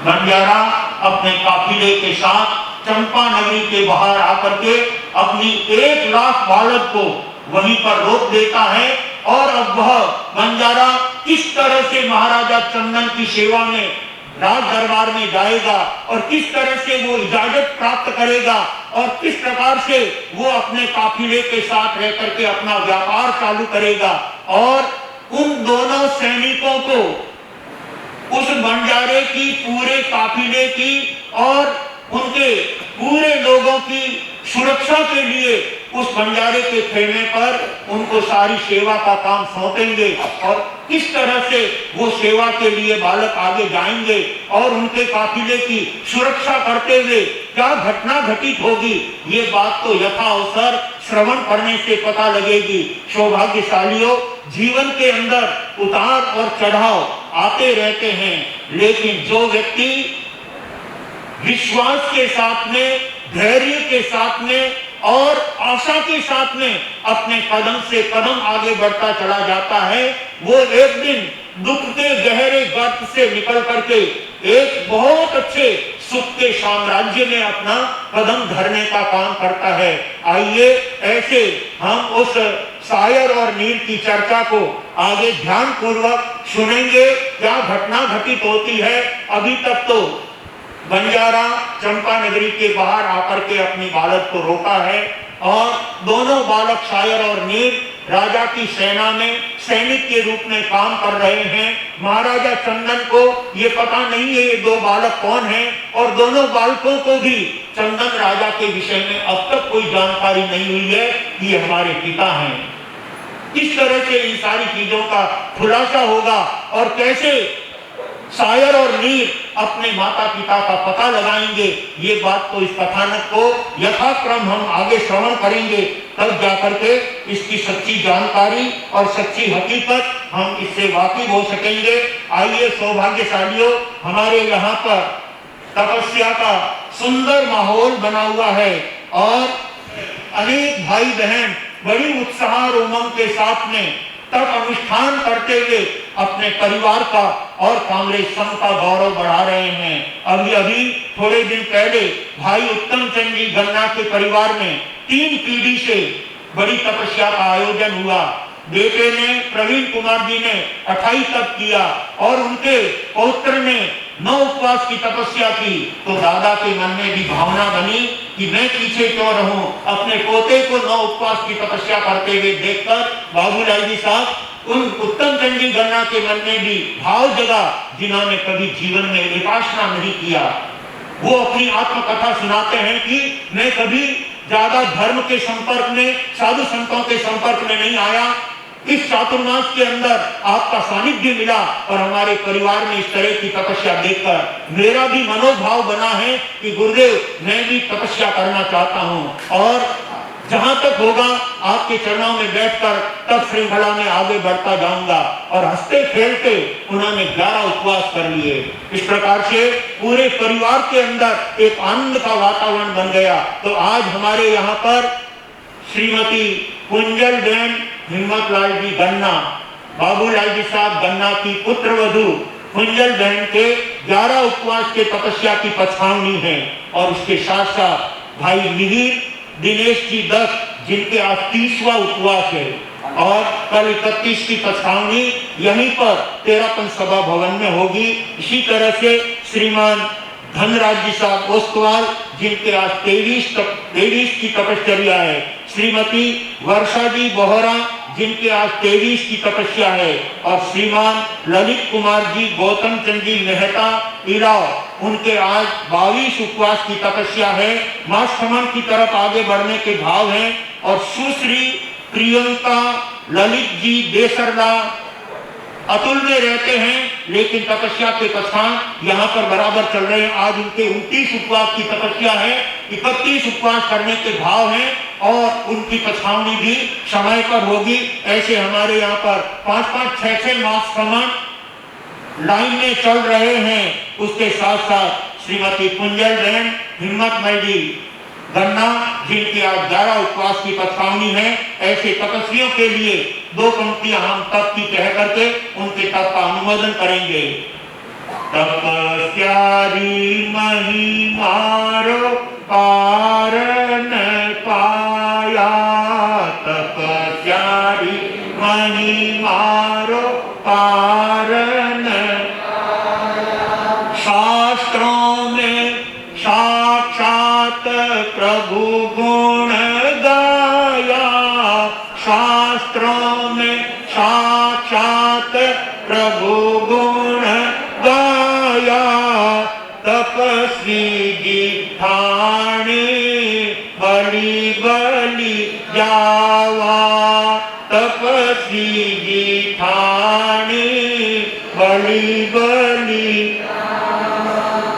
S3: बंजारा अपने काफिले के साथ चंपा नगरी के बाहर आकर के अपनी 1 लाख बालक को वहीं पर रोक देता है। और अब वह बंजारा किस तरह से महाराजा चंदन की सेवा में राज दरबार में जाएगा और किस तरह से वो इजाजत प्राप्त करेगा और किस प्रकार से वो अपने काफिले के साथ रह करके अपना व्यापार चालू करेगा। और उन दोनों सैनिकों को उस बंजारे की पूरे काफिले की और उनके पूरे लोगों की सुरक्षा के लिए उस बंजारे के खेमे पर उनको सारी सेवा का काम सौंपेंगे और किस तरह से वो सेवा के लिए बालक आगे जाएंगे और उनके काफिले की सुरक्षा करते हुए क्या घटना घटित होगी, ये बात तो यथा अवसर श्रवण करने से पता लगेगी। सौभाग्यशालियों, जीवन के अंदर उतार और चढ़ाव आते रहते हैं, लेकिन जो व्यक्ति विश्वास के साथ में, धैर्य के साथ में और आशा के साथ में अपने कदम से कदम आगे बढ़ता चला जाता है, वो एक दिन दुख के गहरे गर्त से निकल करके एक बहुत अच्छे सुख के साम्राज्य में अपना कदम धरने का काम करता है। आइए ऐसे हम उस शायर और नीर की चर्चा को आगे ध्यान पूर्वक सुनेंगे, क्या घटना घटित होती है। अभी तक तो बंजारा चंपा नगरी के बाहर आकर के अपनी बालक को रोका है और दोनों बालक शायर और नीर राजा की सेना में सैनिक के रूप में काम कर रहे हैं। महाराजा चंदन को ये पता नहीं है ये 2 बालक कौन हैं और दोनों बालकों को भी चंदन राजा के विषय में अब तक कोई जानकारी नहीं हुई है कि ये हमारे पिता हैं। किस तरह से इन सारी चीजों का खुलासा होगा और कैसे शायर और नीर अपने माता पिता का पता लगाएंगे, ये बात तो इस कथानक को यथाक्रम हम आगे श्रवण करेंगे, तब जाकर के इसकी सच्ची जानकारी और सच्ची हकीकत हम इससे वाकिफ हो सकेंगे। आइए सौभाग्यशालियों, हमारे यहाँ पर तपस्या का सुंदर माहौल बना हुआ है और अनेक भाई बहन बड़ी उत्साह और उमंग के साथ में तब अनुष्ठान करते हुए अपने परिवार का और कांग्रेस संघ का गौरव बढ़ा रहे हैं। अभी थोड़े दिन पहले भाई उत्तम चंद जी गन्ना के परिवार में 3 पीढ़ी से बड़ी तपस्या का आयोजन हुआ। बेटे ने प्रवीण कुमार जी ने 28 तप किया और उनके पौत्र ने 9 उपवास की तपस्या की, तो दादा के मन में भी भावना बनी कि मैं पीछे क्यों रहूं। अपने पोते को 9 उपवास की तपस्या करते हुए देखकर बाबूलाल जी साहब उन उत्तम चंद जी गन्ना के मन में भी भाव जगा, जिन्होंने कभी जीवन में विपासना नहीं किया। वो अपनी आत्मकथा सुनाते हैं कि मैं कभी ज्यादा धर्म के संपर्क में, साधु संतों के संपर्क में नहीं आया, इस चातुर्मास के अंदर आपका सानिध्य मिला और हमारे परिवार में इस तरह की तपस्या देखकर मेरा भी मनोभाव बना है कि गुरुदेव मैं भी तपस्या करना चाहता हूं और जहां तक होगा आपके चरणों में बैठकर तब श्रृंखला में आगे बढ़ता जाऊंगा। और हंसते खेलते उन्होंने 11 उपवास कर लिए। इस प्रकार से पूरे परिवार के अंदर एक आनंद का वातावरण बन गया। तो आज हमारे यहाँ पर श्रीमती कुंजल बहन हिम्मत लाल जी गन्ना, बाबूलाल जी साहब गन्ना की पुत्र वधू कुंजल बहन के 11 उपवास के तपस्या की पछावनी है। और उसके साथ साथ भाई मिहिर दिनेश जी 10 जिनके आज 30वां उपवास है। और कल 31 की पछावनी यहीं पर 13 सभा भवन में होगी। इसी तरह से श्रीमान धनराज जी साहब ओस्तवाल जिनके आज 23 की तपश्चर्या है। श्रीमती वर्षा जी बोहरा जिनके आज 23 की तपस्या है। और श्रीमान ललित कुमार जी गौतम चंद जी मेहता इराव उनके आज 22 उपवास की तपस्या है। मां समन की तरफ आगे बढ़ने के भाव हैं। और सुश्री प्रियंका ललित जी देसरला अतुल में रहते हैं लेकिन तपस्या के पश्चात यहाँ पर बराबर चल रहे हैं। आज उनके 29 उपवास की तपस्या है। 31 उपवास करने के भाव हैं और उनकी पछावनी भी समय पर होगी। ऐसे हमारे यहाँ पर 5-5, 6-6 मास समान लाइन में चल रहे हैं। उसके साथ साथ श्रीमती कुंजल बहन हिम्मतमय जी गन्ना जिनकी आज 11 उपवास की पछावनी है। ऐसे तपस्वियों के लिए 2 पंक्तियां हम तप की कह करके उनके तप का अनुमोदन करेंगे। तपस्यारी महिमारो पार न पाया, तपस्यारी महिमारो पार न शास्त्रों में साक्षात प्रभु गुण गाया, शास्त्रों में साक्षात प्रभु गुण गाया। तपस्वी जी ठाणे बलि बलि जावा, तपस्वी जी ठाणे बलि बलि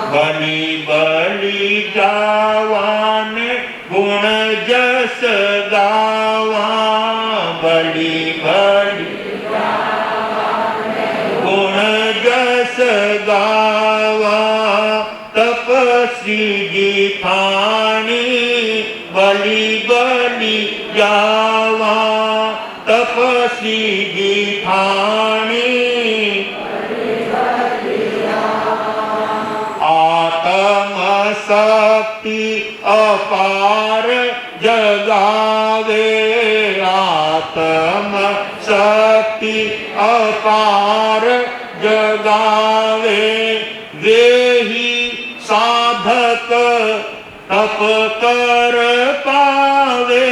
S3: बलि बलि जावान गुण जस गावा, बलि बलि गुण जस गावा। तपस्वी जी ठाणे बलि बलि जावा, तपस्वी जी ठाणे शक्ति अपार जगावे, आत्म शक्ति अपार जगावे। वे ही साधक तप कर पावे,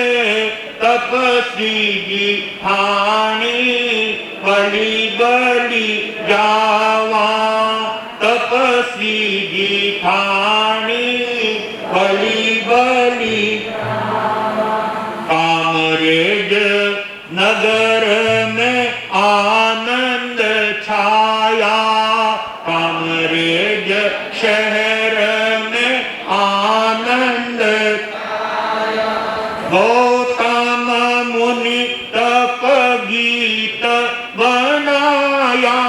S3: तपस्वी जी ठाणे बलि बलि जावा, तपस्वी जी ठाणे बलि बलि। कामरेज नगर में आनंद छाया, कामरेज शहर में आनंद छाया। गौतम मुनि तप गीत बनाया,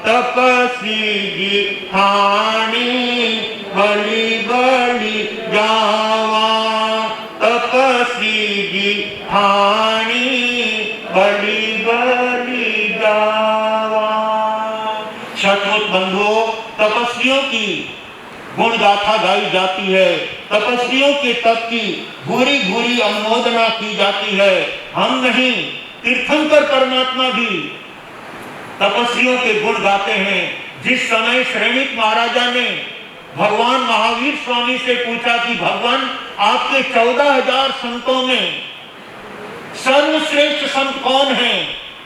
S3: तपस्वी जी ठाणे बलि बलि जावा, तपस्वी जी ठाणे बलि बलि जावा। सचमुच बंधुओं, तपस्वियों की गुण गाथा गाई जाती है, तपस्वियों के तप की भूरी भूरी अनुमोदना की जाती है। हम नहीं, तीर्थंकर परमात्मा भी तपस्वियों के गुण गाते हैं। जिस समय श्रेणिक महाराजा ने भगवान महावीर स्वामी से पूछा कि भगवान आपके 14,000 संतों में सर्वश्रेष्ठ संत कौन है,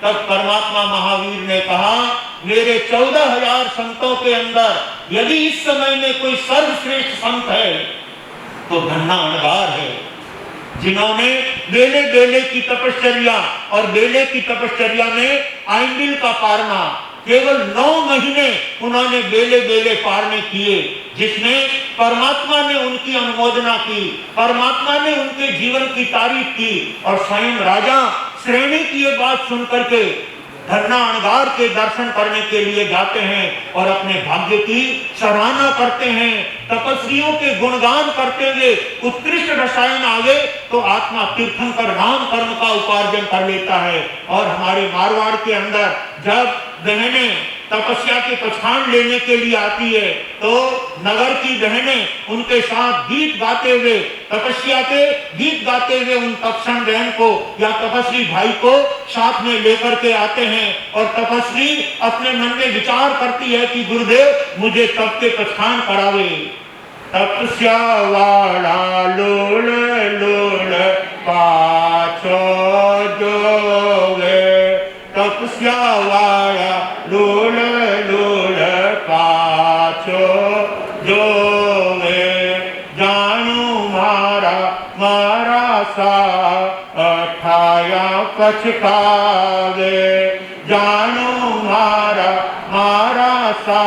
S3: तब परमात्मा महावीर ने कहा मेरे 14,000 संतों के अंदर यदि इस समय में कोई सर्वश्रेष्ठ संत है तो धन्ना अणगार है, जिन्होंने बेले बेले की तपश्चर्या और बेले की तपश्चर्या में आइंबिल का पारना केवल 9 महीने उन्होंने बेले बेले पारने किए, जिसमें परमात्मा ने उनकी अनुमोदना की, परमात्मा ने उनके जीवन की तारीफ की। और स्वयं राजा श्रेणी की ये बात सुनकर के धन्ना अणगार के दर्शन करने के लिए जाते हैं और अपने भाग्य की सराहना करते हैं। तपस्वियों के गुणगान करते हुए उत्कृष्ट रसायन आवे तो आत्मा तीर्थंकर नाम कर्म का उपार्जन कर लेता है। और हमारे मारवाड़ के अंदर जब बहनें तपस्या के पछाण लेने के लिए आती है तो नगर की बहनें उनके साथ गीत गाते हुए, तपस्या के गीत गाते हुए उन तपस्वी बहन को या तपस्वी भाई को साथ में लेकर के आते हैं और तपस्वी अपने मन में विचार करती है कि गुरुदेव मुझे तप के पछाण करावे। तपस्या वाला लोल लोल पाछो जोगे, तपस्या वाला लोल लोल पाछो जोगे, जानू मारा मारा सा अठाया पछतावे, जानू मारा मारा सा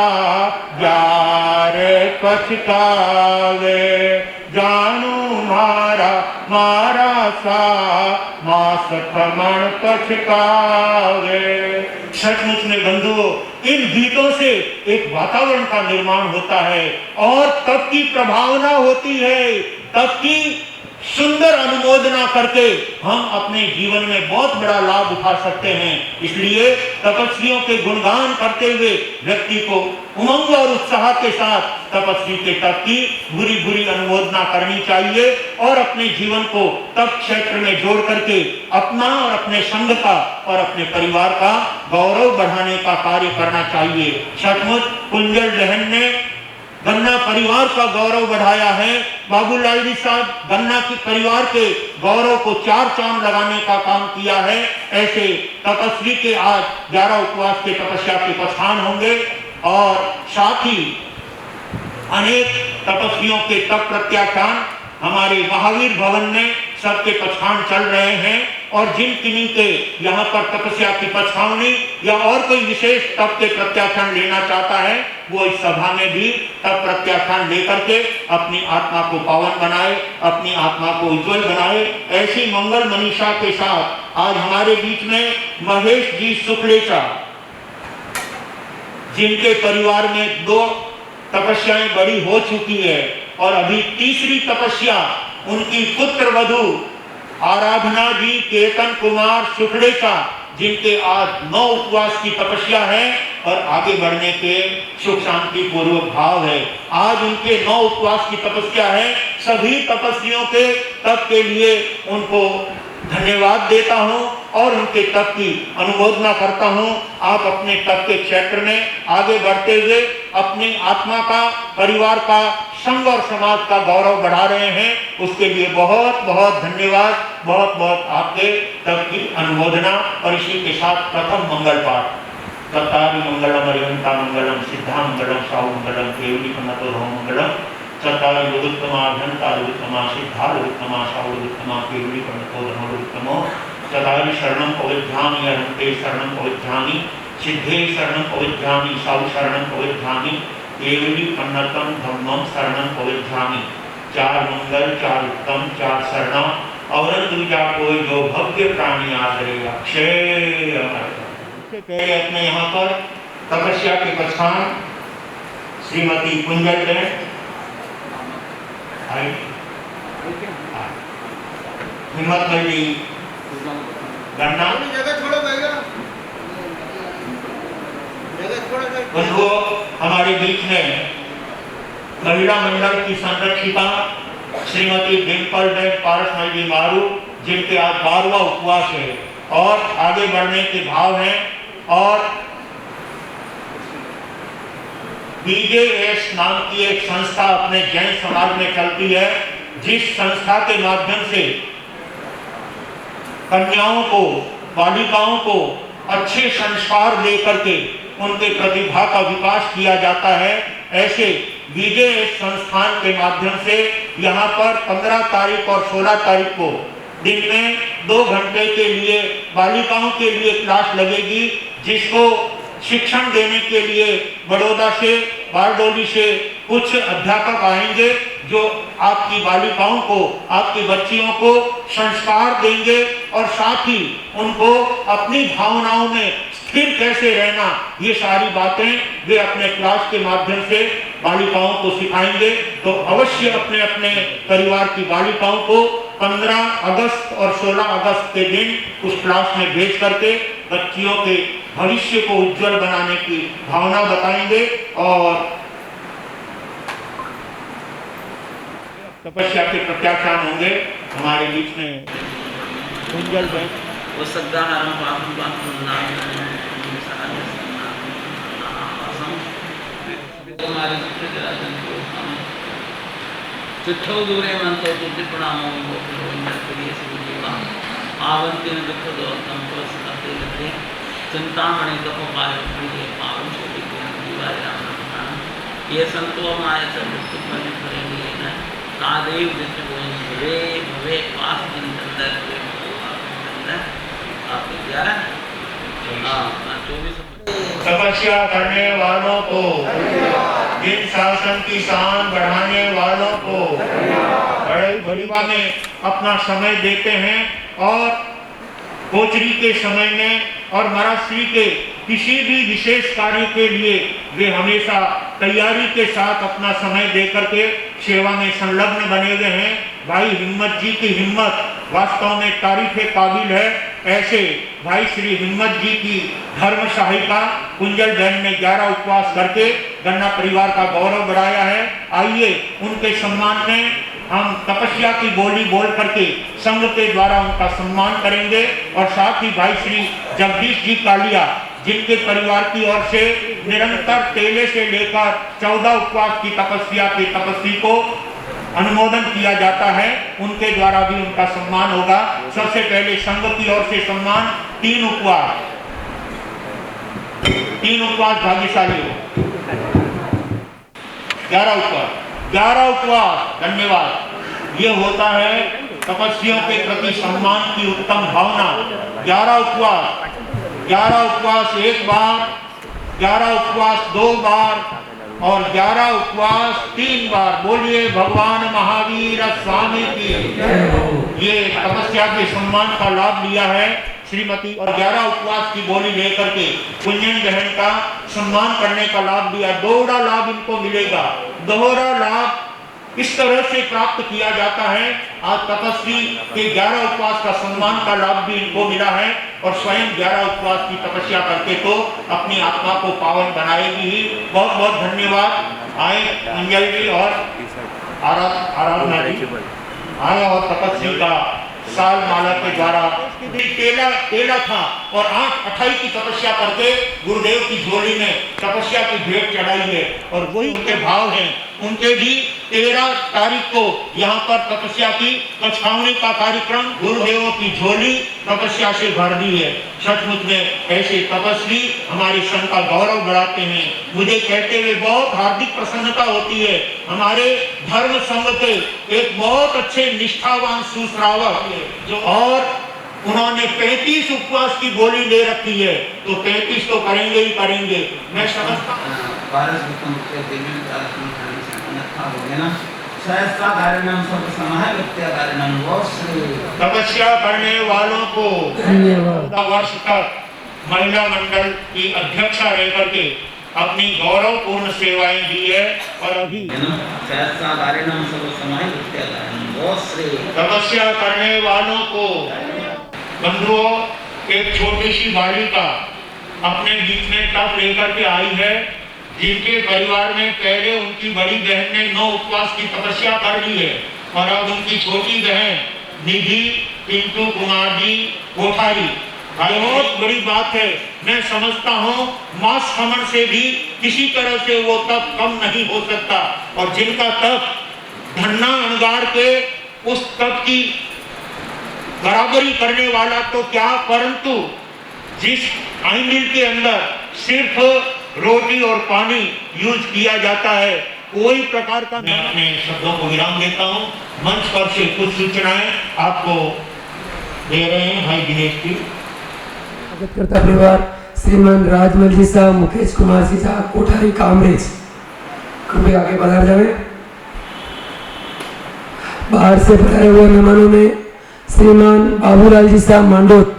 S3: पछतावे, जानू मारा मारा सा मास खमण पछतावे। सचमुच में बंधुओं, इन गीतों से एक वातावरण का निर्माण होता है और तप की प्रभावना होती है। तप की सुंदर अनुमोदना करके हम अपने जीवन में बहुत बड़ा लाभ उठा सकते हैं। इसलिए तपस्वियों के गुणगान करते हुए व्यक्ति को उमंग और उत्साह के साथ तपस्वी के तप की बुरी बुरी अनुमोदना करनी चाहिए और अपने जीवन को तप क्षेत्र में जोड़ करके अपना और अपने संघ का और अपने परिवार का गौरव बढ़ाने का कार्य करना चाहिए। सचमुच कुंजल बहन ने गन्ना परिवार का गौरव बढ़ाया है। बाबूलाल जी साहब गन्ना की परिवार के गौरव को चार चांद लगाने का काम किया है। ऐसे तपस्वी के आज 11 उपवास के तपस्या के पछाण होंगे और साथ ही अनेक तपस्वियों के तप प्रत्याख्यान हमारे महावीर भवन में सबके पछाण चल रहे हैं और जिन किन्हीं के यहाँ पर तपस्या की पछावनी या और कोई विशेष तप के प्रत्याख्यान लेना चाहता है वो इस सभा में भी तप प्रत्याख्यान लेकर के अपनी आत्मा को पावन बनाए, अपनी आत्मा को उज्जवल बनाए। ऐसी मंगल मनीषा के साथ आज हमारे बीच में महेश जी सुखलेचा, जिनके परिवार में 2 तपस्याएं बड़ी हो चुकी है और अभी तीसरी तपस्या उनकी पुत्र वधू आराधना जी केतन कुमार सुखलेचा, जिनके आज 9 उपवास की तपस्या है और आगे बढ़ने के सुख शांति पूर्वक भाव है। आज उनके 9 उपवास की तपस्या है। सभी तपस्वियों के तप के लिए उनको धन्यवाद देता हूं और उनके तप की अनुमोदना करता हूं। आप अपने तप के क्षेत्र में आगे बढ़ते हुए अपनी आत्मा का, परिवार का, संघ और समाज का गौरव बढ़ा रहे हैं। उसके लिए बहुत बहुत धन्यवाद, बहुत बहुत आपके तप की अनुमोदना। और इसी के साथ प्रथम मंगल पाठ चत्तारि मंगलम अरिहंता मंगलम सिद्धा मंगलम साहु मंगलम केवली कमतो मंगलम चत्तारि योगोत्तमा अभियंता योगोत्तमा सिद्धा योगोत्तमा साहु योगोत्तमा केवली कमतो योगोत्तमो चत्तारि शरणं पवित्रामि अहंते शरणं पवित्रामि सिद्धे शरणं पवित्रामि साहु शरणं पवित्रामि केवली कन्नतम धम्मम शरणं पवित्रामि। 4 मंगल, 4 उत्तम, 4 शरणा और दूजा कोई जो भव्य प्राणी आदरेगा क्षय से पहले अपने यहाँ पर तपस्या के पछाण श्रीमती कुंजल बहन हिम्मत जी गन्ना बंधुओं, हमारे बीच में महिला मंडल की संरक्षिता श्रीमती डिम्पल बहन पारसमल जी मारू, जिनके आज 12वां उपवास है और आगे बढ़ने के भाव हैं। और बीजेएस नाम की एक संस्था अपने जैन समाज में चलती है, जिस संस्था के माध्यम से कन्याओं को, बालिकाओं को अच्छे संस्कार लेकर के उनके प्रतिभा का विकास किया जाता है। ऐसे बीजेएस संस्थान के माध्यम से यहाँ पर 15 तारीख और 16 तारीख को दिन में 2 घंटे के लिए बालिकाओं के लिए क्लास लगेगी, जिसको शिक्षण देने के लिए बड़ौदा से, बारडोली से कुछ अध्यापक आएंगे जो आपकी बालिकाओं को, आपकी बच्चियों को संस्कार देंगे और साथ ही उनको अपनी भावनाओं में स्थिर कैसे रहना, ये सारी बातें वे अपने क्लास के माध्यम से बालिकाओं को सिखाएंगे। तो अवश्य अपने अपने परिवार की बालिकाओं को 15 अगस्त और 16 अगस्त के दिन उस क्लास में भेज करके बच्चियों के भविष्य को उज्जवल बनाने की भावना बताएंगे और तपस्या के प्रत्याख्यान होंगे। हमारे बीच में कुंजल बहन
S4: चिट्ठो दूरे मंतो टिप्पणामो जीवा आवंती में दुख दो तमको सते लगे चिंतामणि कपो पायो प्रिय पावन छोटी के जीवा राम नाम ये संतो माय सब दुख में करेंगे न तादेव दिट बोल वे भवे पास दिन अंदर आप 24
S3: तपस्या करने वालों को, जिन शासन की शान बढ़ाने वालों को बड़े बड़ीवा में अपना समय देते हैं और कोचरी के समय में और मराश्री के किसी भी विशेष कार्य के लिए वे हमेशा तैयारी के साथ अपना समय दे करके सेवा में संलग्न बने हुए हैं। भाई हिम्मत जी की हिम्मत वास्तव में तारीफ काबिल है। ऐसे भाई श्री हिम्मत जी की धर्म सहायिका कुंजल बहन ने 11 उपवास करके गन्ना परिवार का गौरव बढ़ाया है। आइए उनके सम्मान में हम तपस्या की बोली बोल करके संघ के द्वारा उनका सम्मान करेंगे और साथ ही भाई श्री जगदीश जी कालिया जिनके परिवार की ओर से निरंतर तेले से लेकर 14 उपवास की तपस्या के तपस्वी को अनुमोदन किया जाता है, उनके द्वारा भी उनका सम्मान होगा। सबसे पहले संघ की ओर से सम्मान 3 उपवास भाग्यशाली हो। 11 उपवास धन्यवाद। ये होता है तपस्वियों के प्रति सम्मान की उत्तम भावना। 11 उपवास एक बार, 11 उपवास 2 बार और 11 उपवास 3 बार। बोलिए भगवान महावीर स्वामी की। ये तपस्या के सम्मान का लाभ लिया है श्रीमती और 11 उपवास की बोली लेकर के कुंजन बहन का सम्मान करने का लाभ लिया। दोहरा लाभ इनको मिलेगा। दोहरा लाभ इस तरह से प्राप्त किया जाता है। आज तपस्वी के 11 उपवास का सम्मान का लाभ भी इनको मिला है और स्वयं 11 उपवास की तपस्या करके तो अपनी आत्मा को पावन बनाएगी ही। बहुत बहुत धन्यवाद। आए मंजल जी और आराधना जी आए और तपस्वी का साल माला के द्वारा तेला था और 8/28 की तपस्या करके गुरुदेव की झोली में तपस्या की भेंट चढ़ाई है और वही उनके भाव हैं। उनके भी 13 तारीख को यहाँ पर तपस्या की कछावनी का कार्यक्रम गुरुदेवों की झोली तपस्या से भर दी है। सचमुच में ऐसे तपस्वी हमारे संघ का गौरव बढ़ाते हैं। मुझे कहते हुए बहुत हार्दिक प्रसन्नता होती है। हमारे धर्म संघ के एक बहुत अच्छे निष्ठावान सुश्रावक और उन्होंने 35 उपवास की बोली ले रखी है, तो 35 तो करेंगे ही करेंगे। मैं समझता तपस्या करने वालों को 14 वर्ष तक महिला मंडल की अध्यक्षा रह करके अपनी गौरवपूर्ण सेवाएं दी है और अभी तपस्या करने वालों को बंधुओं एक छोटी सी बालिका अपने बीच में तप लेकर के आई है, जिनके परिवार में पहले उनकी बड़ी बहन ने 9 उपवास की तपस्या कर ली है और अब उनकी छोटी बहन निधि पिंटू कुमार जी कोठारी। बहुत बड़ी बात है। मैं समझता हूँ मास खमन से भी किसी तरह से वो तप कम नहीं हो सकता और जिनका तप धन्ना अंगार के उस तप की बराबरी करने वाला तो क्या, परंतु जिस आई मिल के अंदर सिर्फ रोटी और पानी यूज किया जाता है कोई प्रकार का। मैं अपने शब्दों को विराम देता हूँ। मंच पर से कुछ सूचनाएं आपको दे रहे हैं भाई दिनेश जी।
S5: करता परिवार श्रीमान राजमल जी साहब, मुकेश कुमार जी साहब कोठारी कामरेज, कृपया आगे बढ़ा जाए। बाहर से पधारे हुए मेहमानों में श्रीमान बाबूलाल जी साहब मांडोत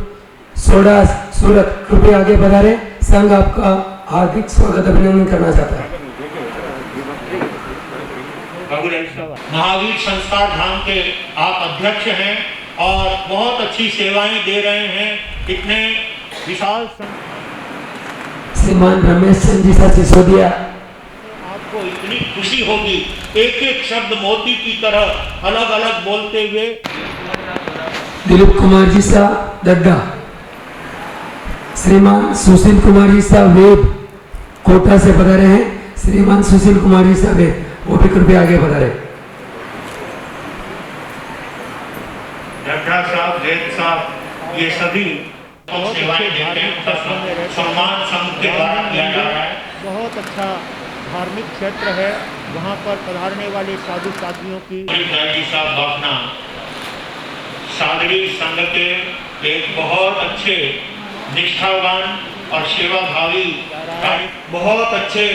S5: सोडा सूरत, कृपया आगे पधारे। संघ आपका हार्दिक स्वागत अभिनंदन करना चाहता है।
S3: महावीर संस्कार धाम के आप अध्यक्ष हैं और बहुत अच्छी सेवाएं दे रहे हैं। इतने विशाल
S5: श्रीमान रमेश चंद्र जी सा सिसोदिया,
S3: आपको इतनी खुशी होगी, एक एक शब्द मोती की तरह अलग अलग बोलते हुए।
S5: दिलीप कुमार जी सा दड्डा, श्रीमान सुशील कुमार जी सा वेद कोटा से पधारे हैं। श्रीमान सुशील कुमार जी सा वेद, वो भी कृपया आगे पधारे।
S3: डड्डा साहब, वेद साहब, ये सभी सेवाएं देते हैं। सम्मान संघ के द्वारा किया जा रहा है।
S6: बहुत अच्छा धार्मिक क्षेत्र है, वहाँ पर पधारने वाले साधु साधियों की
S3: जी साहब बापना सादरी संघ के एक बहुत अच्छे निष्ठावान और सेवाभावी बहुत अच्छे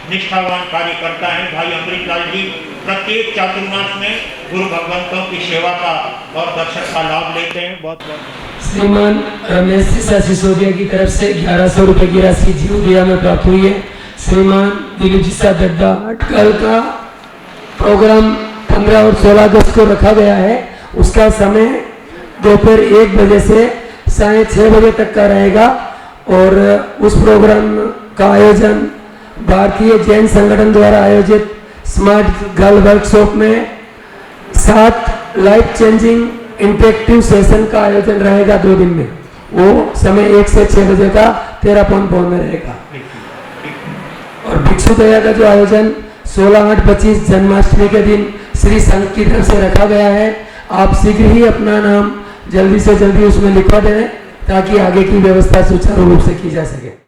S3: निष्ठावान कार्यकर्ता हैं। भाई अमृतलाल जी प्रत्येक चातुर्मास में गुरु भगवंतों की सेवा का और दर्शन का लाभ लेते हैं। बहुत बहुत
S5: श्रीमान रमेश सा सिसोदिया की तरफ से 1100 रुपए की राशि जीवदिया में प्राप्त हुई है। श्रीमान दिलीप जी सा दड्डा, कल का प्रोग्राम 15 और 16 अगस्त को रखा गया है। उसका समय दोपहर 1 बजे से साढ़े 6 बजे तक का रहेगा और उस प्रोग्राम का आयोजन भारतीय जैन संगठन द्वारा आयोजित स्मार्ट गर्ल वर्कशॉप में 7 लाइफ चेंजिंग इंटरेक्टिव सेशन का आयोजन रहेगा 2 दिन में। वो समय 1 से 6 बजे का 13 पौन में रहेगा। और भिक्षु दया का जो आयोजन 16/8/25 जन्माष्टमी के दिन श्री संघ की तरफ से रखा गया है। आप शीघ्र ही अपना नाम जल्दी से जल्दी उसमें लिखवा दें ताकि आगे की व्यवस्था सुचारू रूप से की जा सके।